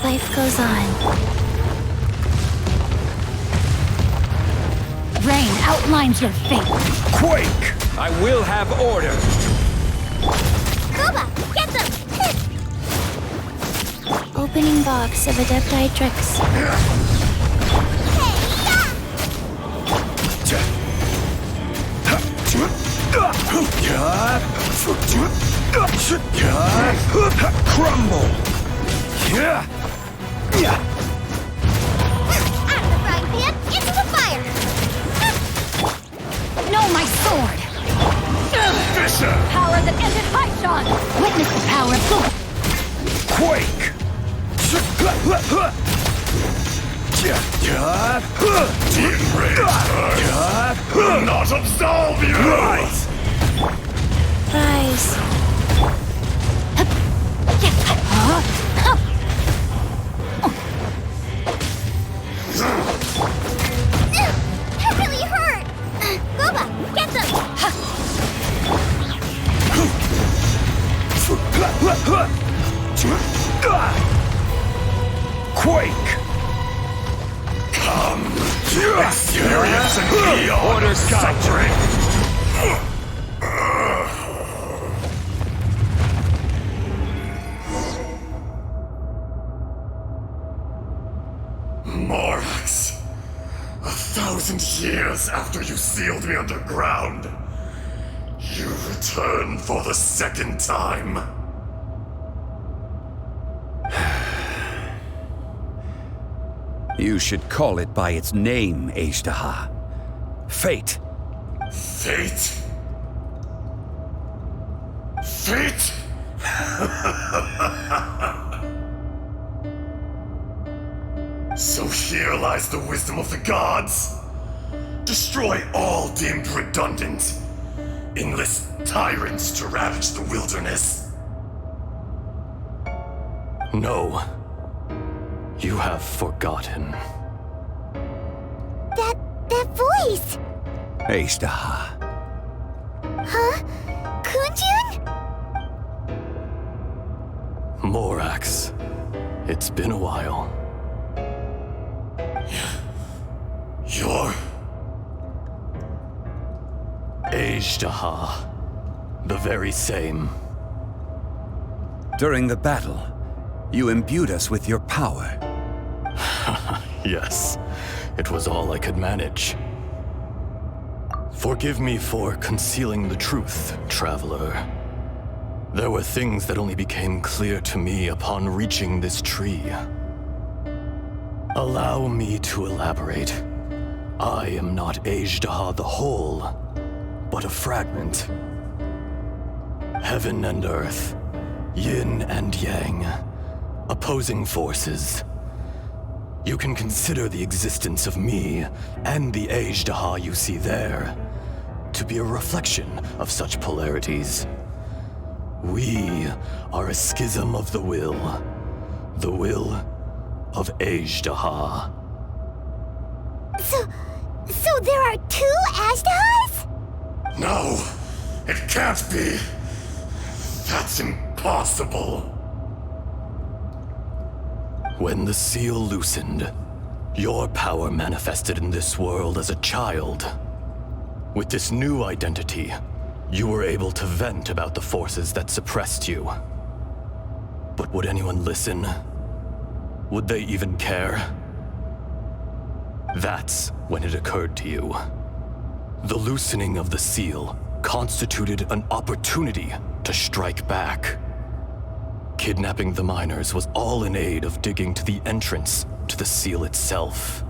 Life goes on. Rain outlines your fate. Quake! I will have order! Boba, get them! Opening box of Adepti tricks. Crumble! Out of the frying pan, into the fire! No, my sword! Fisher! Power that ended Archon! Witness the power of Google! Quake! The enraged earth will not absolve you! Rise! Rise. That really hurt! Boba, get them! Quake! Come, experience an eon of suffering! Morax, 1,000 years after you sealed me underground, you return for the second time. You should call it by its name, Ashtaha. Fate. Fate? Fate? So here lies the wisdom of the gods. Destroy all deemed redundant. Enlist tyrants to ravage the wilderness. No. You have forgotten. That voice! Ashtaha. Huh? Kunjun? Morax. It's been a while. You're... Ashtaha. The very same. During the battle, you imbued us with your power. Yes, it was all I could manage. Forgive me for concealing the truth, traveler. There were things that only became clear to me upon reaching this tree. Allow me to elaborate. I am not Azhdaha the whole, but a fragment. Heaven and earth, yin and yang, opposing forces. You can consider the existence of me and the Azhdaha you see there to be a reflection of such polarities. We are a schism of the will of Azhdaha. So there are two Azhdahas? No, it can't be. That's impossible. When the seal loosened, your power manifested in this world as a child. With this new identity, you were able to vent about the forces that suppressed you. But would anyone listen? Would they even care? That's when it occurred to you. The loosening of the seal constituted an opportunity to strike back. Kidnapping the miners was all in aid of digging to the entrance to the seal itself.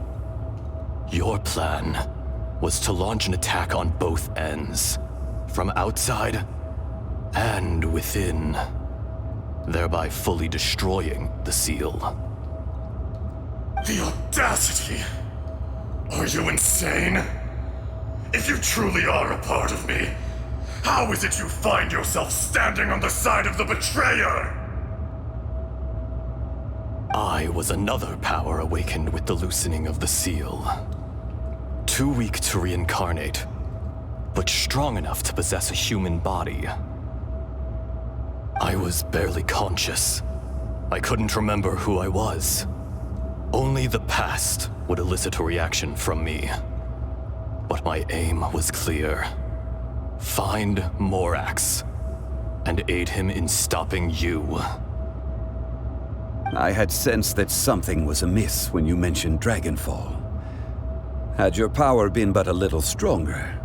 Your plan was to launch an attack on both ends, from outside and within, thereby fully destroying the seal. The audacity! Are you insane? If you truly are a part of me, how is it you find yourself standing on the side of the betrayer? I was another power awakened with the loosening of the seal. Too weak to reincarnate, but strong enough to possess a human body. I was barely conscious. I couldn't remember who I was. Only the past would elicit a reaction from me. But my aim was clear. Find Morax and aid him in stopping you. I had sensed that something was amiss when you mentioned Dragonfall. Had your power been but a little stronger,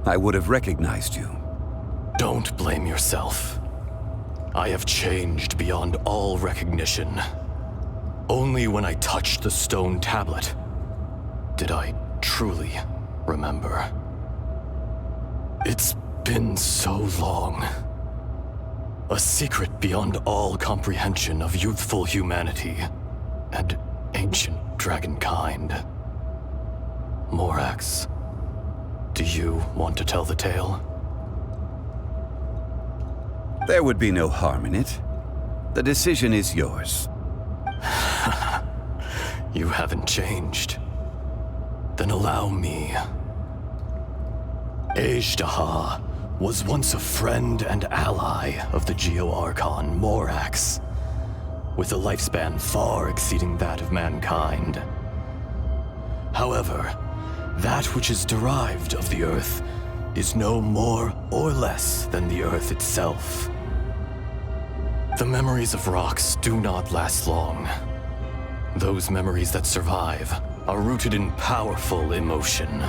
I would have recognized you. Don't blame yourself. I have changed beyond all recognition. Only when I touched the stone tablet did I truly remember. It's been so long. A secret beyond all comprehension of youthful humanity and ancient dragonkind. Morax, do you want to tell the tale? There would be no harm in it. The decision is yours. You haven't changed. Then allow me. Azhdaha was once a friend and ally of the Geo-Archon Morax, with a lifespan far exceeding that of mankind. However, that which is derived of the Earth is no more or less than the Earth itself. The memories of rocks do not last long. Those memories that survive are rooted in powerful emotion.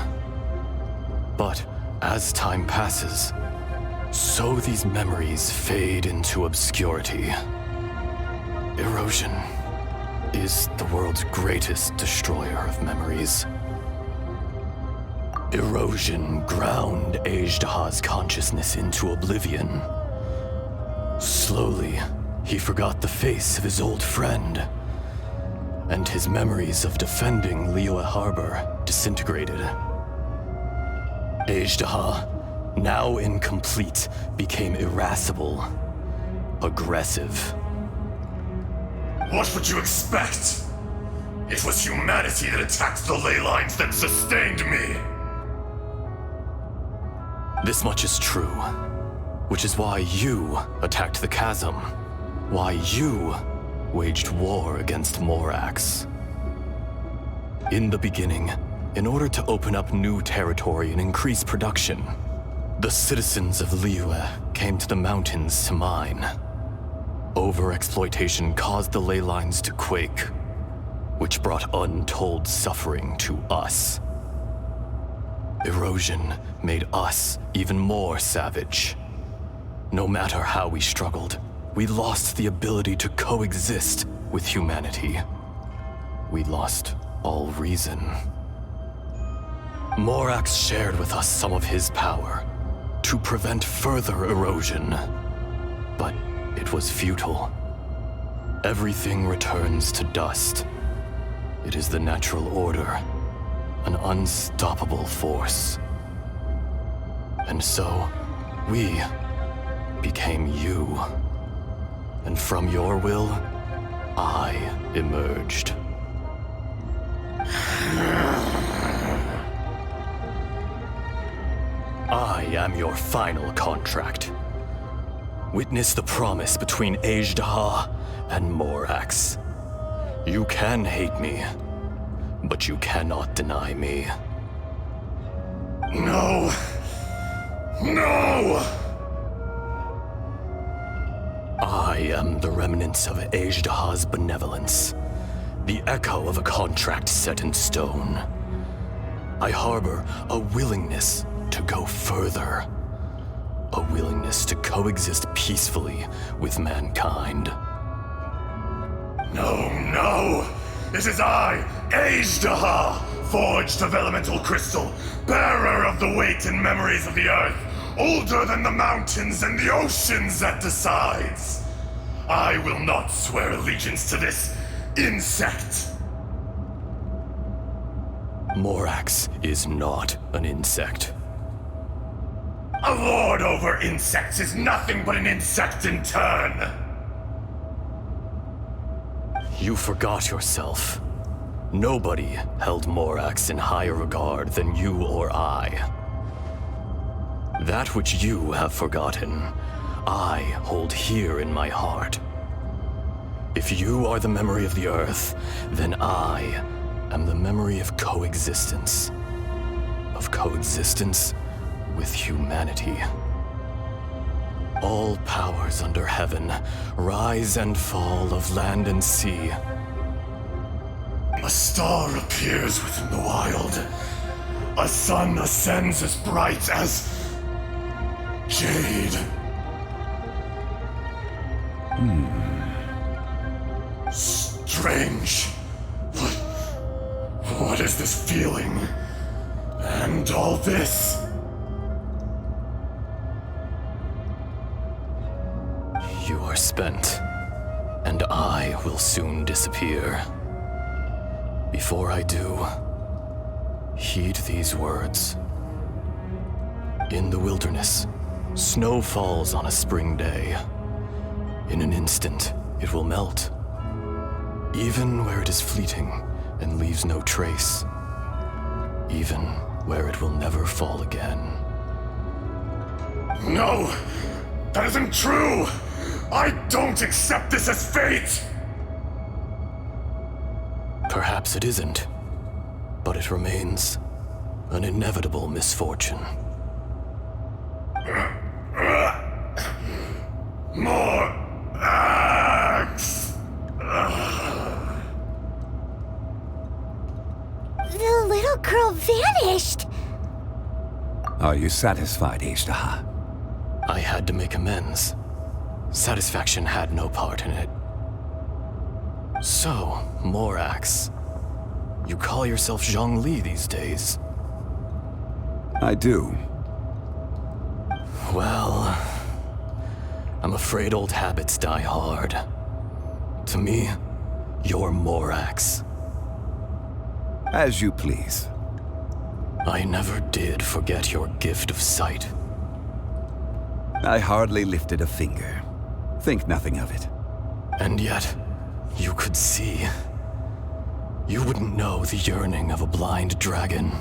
But as time passes, so these memories fade into obscurity. Erosion is the world's greatest destroyer of memories. Erosion ground Azhdaha's consciousness into oblivion. Slowly, he forgot the face of his old friend, and his memories of defending Liyue Harbor disintegrated. Azhdaha, now incomplete, became irascible, aggressive. What would you expect? It was humanity that attacked the ley lines that sustained me. This much is true, which is why you attacked the chasm, why you waged war against Morax. In the beginning, in order to open up new territory and increase production, the citizens of Liyue came to the mountains to mine. Overexploitation caused the ley lines to quake. which brought untold suffering to us. Erosion made us even more savage. No matter how we struggled, we lost the ability to coexist with humanity. We lost all reason. Morax shared with us some of his power to prevent further erosion, but it was futile. Everything returns to dust. It is the natural order, an unstoppable force. And so, we became you. And from your will, I emerged. I am your final contract. Witness the promise between Azhdaha and Morax. You can hate me, but you cannot deny me. No! No! I am the remnants of Azhdaha's benevolence, the echo of a contract set in stone. I harbor a willingness to go further, a willingness to coexist peacefully with mankind. No, no! It is I, Azhdaha, forged of elemental crystal, bearer of the weight and memories of the earth, older than the mountains and the oceans that decides. I will not swear allegiance to this insect. Morax is not an insect. A lord over insects is nothing but an insect in turn. You forgot yourself. Nobody held Morax in higher regard than you or I. That which you have forgotten, I hold here in my heart. If you are the memory of the Earth, then I am the memory of coexistence. Of coexistence with humanity. All powers under heaven, rise and fall of land and sea. A star appears within the wild. A sun ascends as bright as jade. Strange. What is this feeling? And all this? You are spent, and I will soon disappear. Before I do, heed these words. In the wilderness, snow falls on a spring day. In an instant, it will melt. Even where it is fleeting and leaves no trace. Even where it will never fall again. No! That isn't true! I don't accept this as fate! Perhaps it isn't, but it remains an inevitable misfortune. More axe! The little girl vanished! Are you satisfied, Azhdaha? I had to make amends. Satisfaction had no part in it. So, Morax, you call yourself Zhongli these days? I do. Well, I'm afraid old habits die hard. To me, you're Morax. As you please. I never did forget your gift of sight. I hardly lifted a finger. Think nothing of it. And yet, you could see. You wouldn't know the yearning of a blind dragon,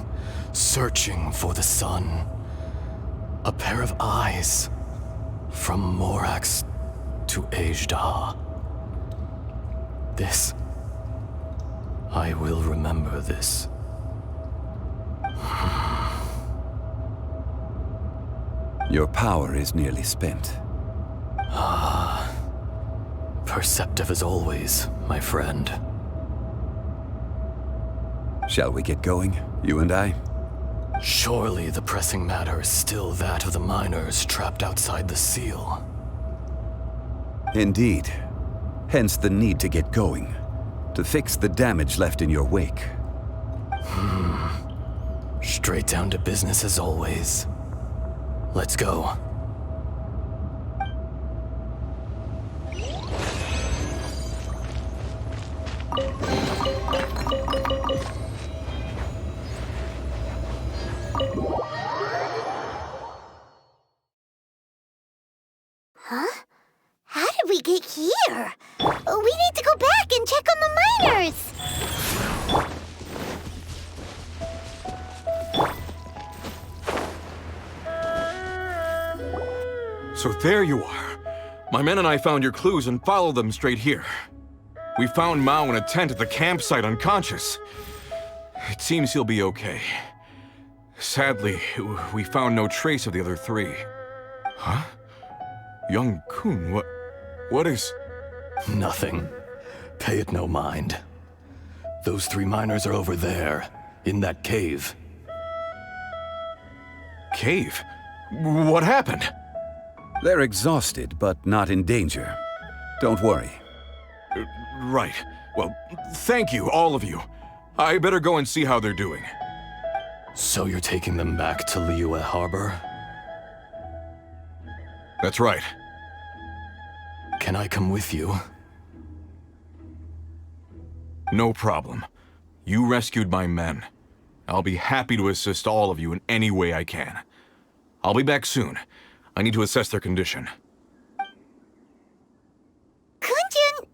searching for the sun. A pair of eyes, from Morax to Azhdaha. This, I will remember this. Your power is nearly spent. Perceptive as always, my friend. Shall we get going, you and I? Surely the pressing matter is still that of the miners trapped outside the seal. Indeed. Hence the need to get going, to fix the damage left in your wake. Straight down to business as always. Let's go. Huh? How did we get here? We need to go back and check on the miners! So there you are. My men and I found your clues and followed them straight here. We found Mao in a tent at the campsite unconscious. It seems he'll be okay. Sadly, we found no trace of the other three. Huh? Young Kun, what is... Nothing. Pay it no mind. Those 3 miners are over there, in that cave. Cave? What happened? They're exhausted, but not in danger. Don't worry. Right. Well, thank you, all of you. I better go and see how they're doing. So you're taking them back to Liyue Harbor? That's right. Can I come with you? No problem. You rescued my men. I'll be happy to assist all of you in any way I can. I'll be back soon. I need to assess their condition. Kunjun,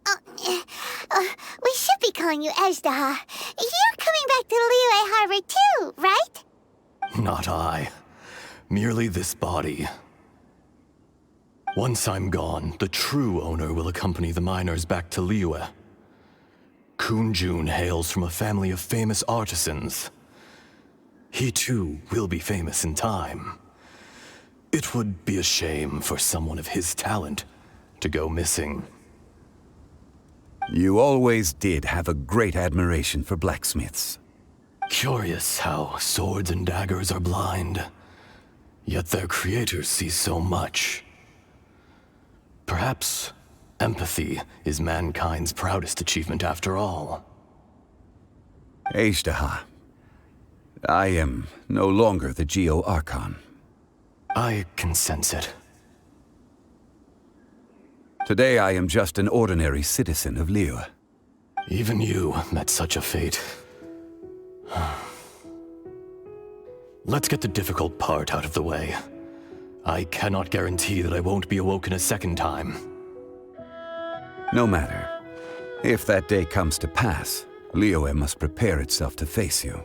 we should be calling you Ezdaha. You're coming back to Liyue Harbor too, right? Not I. Merely this body. Once I'm gone, the true owner will accompany the miners back to Liyue. Kunjun hails from a family of famous artisans. He too will be famous in time. It would be a shame for someone of his talent to go missing. You always did have a great admiration for blacksmiths. Curious how swords and daggers are blind, yet their creators see so much. Perhaps empathy is mankind's proudest achievement after all. Ezdaha, I am no longer the Geo Archon. I can sense it. Today I am just an ordinary citizen of Liyue. Even you met such a fate. Let's get the difficult part out of the way. I cannot guarantee that I won't be awoken a second time. No matter. If that day comes to pass, Liyue must prepare itself to face you.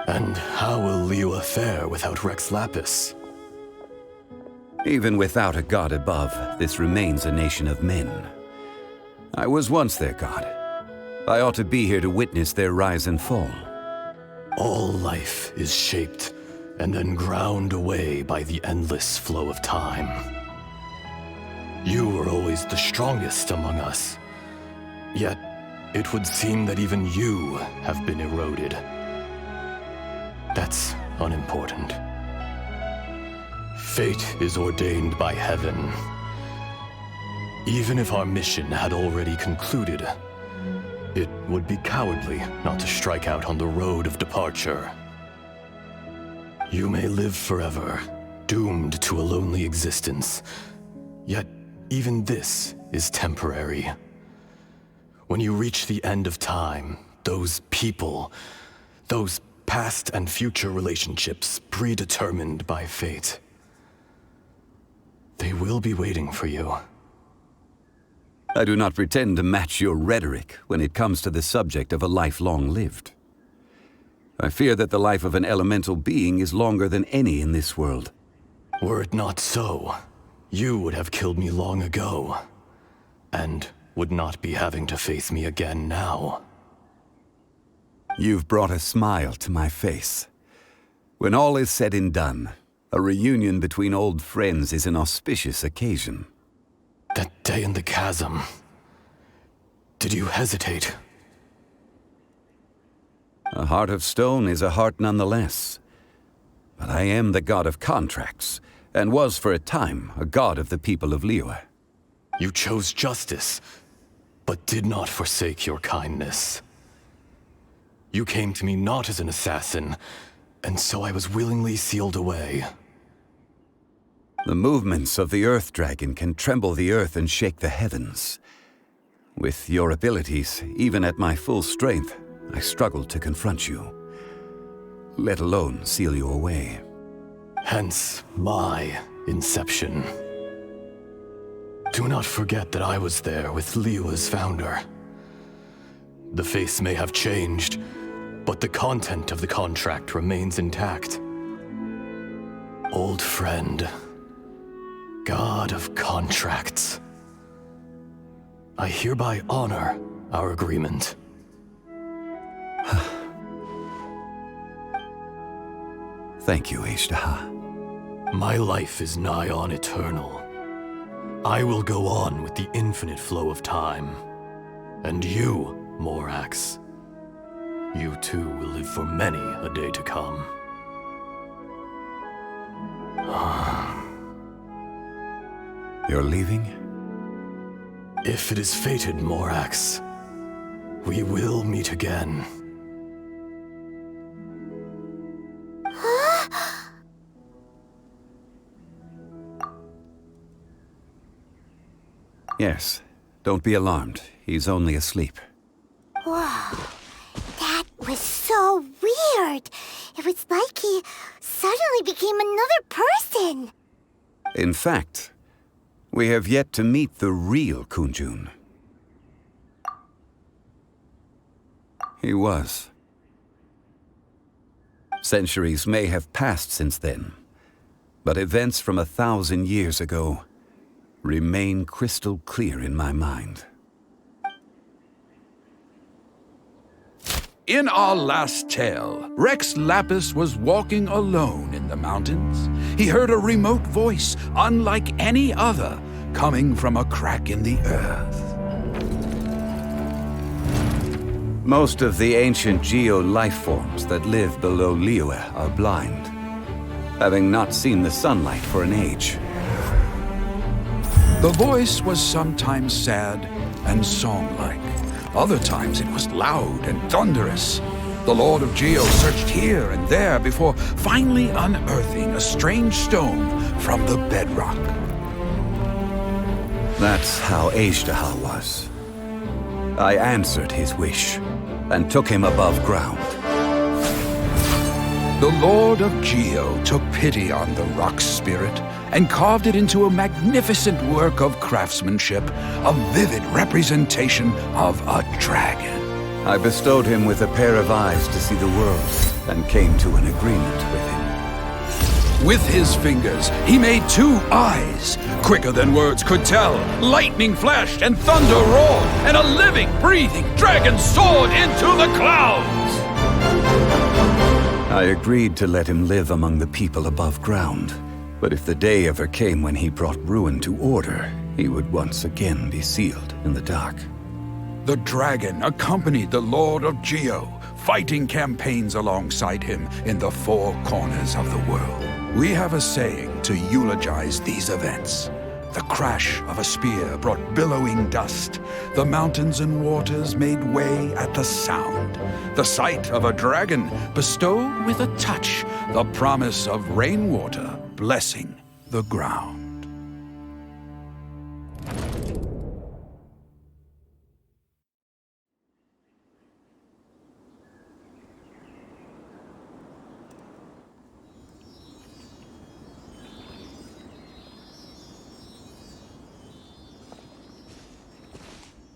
And how will Liyue fare without Rex Lapis? Even without a god above, this remains a nation of men. I was once their god. I ought to be here to witness their rise and fall. All life is shaped and then ground away by the endless flow of time. You were always the strongest among us. Yet, it would seem that even you have been eroded. That's unimportant. Fate is ordained by heaven. Even if our mission had already concluded, it would be cowardly not to strike out on the road of departure. You may live forever, doomed to a lonely existence. Yet, even this is temporary. When you reach the end of time, those people, those past and future relationships predetermined by fate, they will be waiting for you. I do not pretend to match your rhetoric when it comes to the subject of a life long lived. I fear that the life of an elemental being is longer than any in this world. Were it not so, you would have killed me long ago, and would not be having to face me again now. You've brought a smile to my face. When all is said and done, a reunion between old friends is an auspicious occasion. That day in the chasm, did you hesitate? A heart of stone is a heart nonetheless. But I am the god of contracts, and was for a time a god of the people of Liyue. You chose justice, but did not forsake your kindness. You came to me not as an assassin, and so I was willingly sealed away. The movements of the Earth Dragon can tremble the earth and shake the heavens. With your abilities, even at my full strength, I struggled to confront you, let alone seal you away. Hence my inception. Do not forget that I was there with Liyue's founder. The face may have changed, but the content of the contract remains intact. Old friend, god of contracts, I hereby honor our agreement. Thank you, Ashtaha. My life is nigh on eternal. I will go on with the infinite flow of time. And you, Morax, you too will live for many a day to come. You're leaving? If it is fated, Morax, we will meet again. Yes. Don't be alarmed. He's only asleep. Whoa. That was so weird. It was like he suddenly became another person. In fact, we have yet to meet the real Kunjun. He was. Centuries may have passed since then, but events from 1,000 years ago remain crystal clear in my mind. In our last tale, Rex Lapis was walking alone in the mountains. He heard a remote voice, unlike any other, coming from a crack in the earth. Most of the ancient geo-life forms that live below Liyue are blind, having not seen the sunlight for an age. The voice was sometimes sad and song-like. Other times it was loud and thunderous. The Lord of Geo searched here and there before finally unearthing a strange stone from the bedrock. That's how Ashtaha was. I answered his wish and took him above ground. The Lord of Geo took pity on the rock spirit and carved it into a magnificent work of craftsmanship, a vivid representation of a dragon. I bestowed him with a pair of eyes to see the world and came to an agreement with him. With his fingers, he made 2 eyes. Quicker than words could tell, lightning flashed and thunder roared, and a living, breathing dragon soared into the clouds. I agreed to let him live among the people above ground. But if the day ever came when he brought ruin to order, he would once again be sealed in the dark. The dragon accompanied the Lord of Geo, fighting campaigns alongside him in the 4 corners of the world. We have a saying to eulogize these events. The crash of a spear brought billowing dust. The mountains and waters made way at the sound. The sight of a dragon bestowed with a touch the promise of rainwater blessing the ground.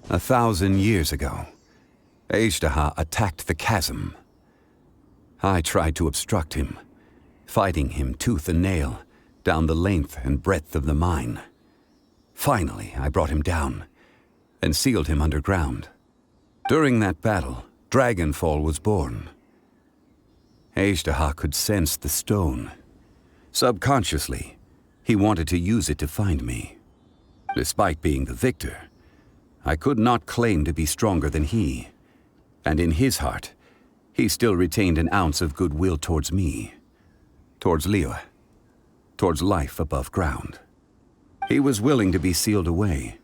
A 1,000 years ago, Ashtaha attacked the chasm. I tried to obstruct him, fighting him tooth and nail down the length and breadth of the mine. Finally, I brought him down and sealed him underground. During that battle, Dragonfall was born. Ashtaha could sense the stone. Subconsciously, he wanted to use it to find me. Despite being the victor, I could not claim to be stronger than he, and in his heart, he still retained an ounce of goodwill towards me, towards Liyue, towards life above ground. He was willing to be sealed away,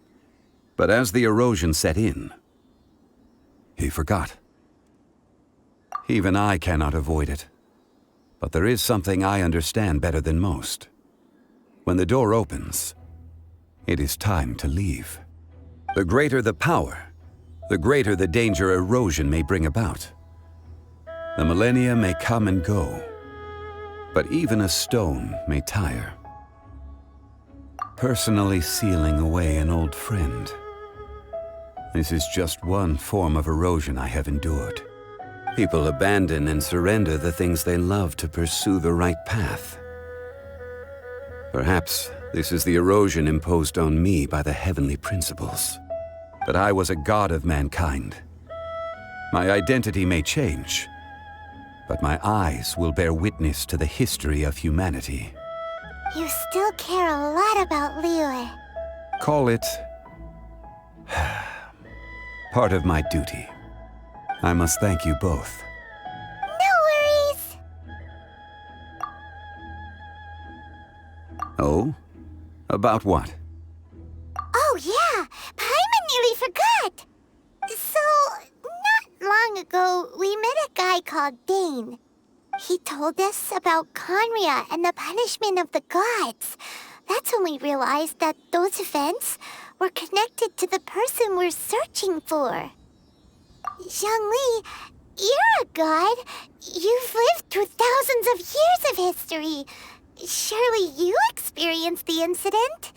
but as the erosion set in, he forgot. Even I cannot avoid it, but there is something I understand better than most. When the door opens, it is time to leave. The greater the power, the greater the danger erosion may bring about. The millennia may come and go, but even a stone may tire. Personally sealing away an old friend. This is just one form of erosion I have endured. People abandon and surrender the things they love to pursue the right path. Perhaps this is the erosion imposed on me by the heavenly principles. That I was a god of mankind. My identity may change, but my eyes will bear witness to the history of humanity. You still care a lot about Liyue. Call it part of my duty. I must thank you both. No worries. Oh? About what? Oh yeah, Paimon nearly forgot. So, not long ago, we met a guy called Dane. He told us about Conria and the punishment of the gods. That's when we realized that those events were connected to the person we're searching for. Zhongli, you're a god. You've lived through thousands of years of history. Surely you experienced the incident?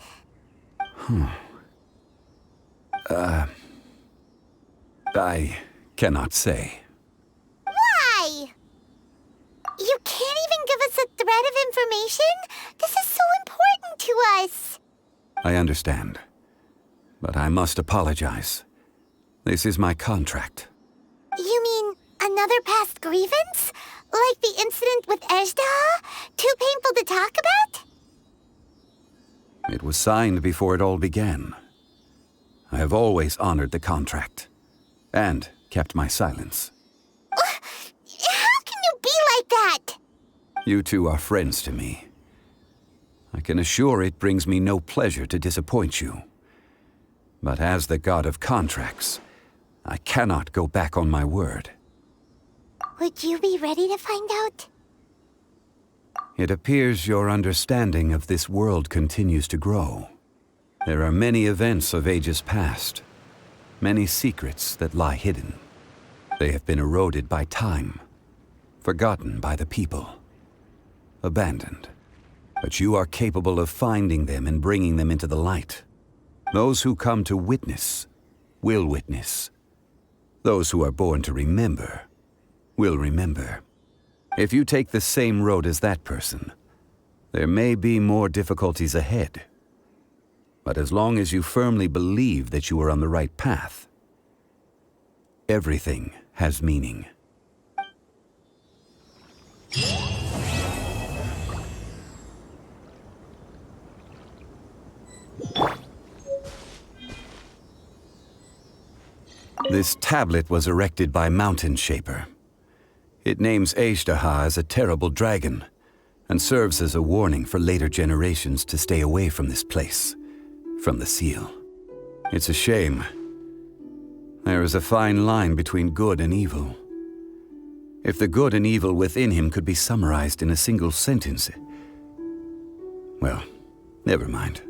I cannot say. Why? You can't even give us a thread of information? This is so important to us. I understand, but I must apologize. This is my contract. You mean another past grievance? Like the incident with Ejda? Too painful to talk about? It was signed before it all began. I have always honored the contract, and kept my silence. How can you be like that? You two are friends to me. I can assure it brings me no pleasure to disappoint you. But as the god of contracts, I cannot go back on my word. Would you be ready to find out? It appears your understanding of this world continues to grow. There are many events of ages past, many secrets that lie hidden. They have been eroded by time, forgotten by the people, abandoned. But you are capable of finding them and bringing them into the light. Those who come to witness will witness. Those who are born to remember will remember. If you take the same road as that person, there may be more difficulties ahead. But as long as you firmly believe that you are on the right path, everything has meaning. This tablet was erected by Mountain Shaper. It names Ejdaha as a terrible dragon, and serves as a warning for later generations to stay away from this place, from the seal. It's a shame. There is a fine line between good and evil. If the good and evil within him could be summarized in a single sentence... Well, never mind.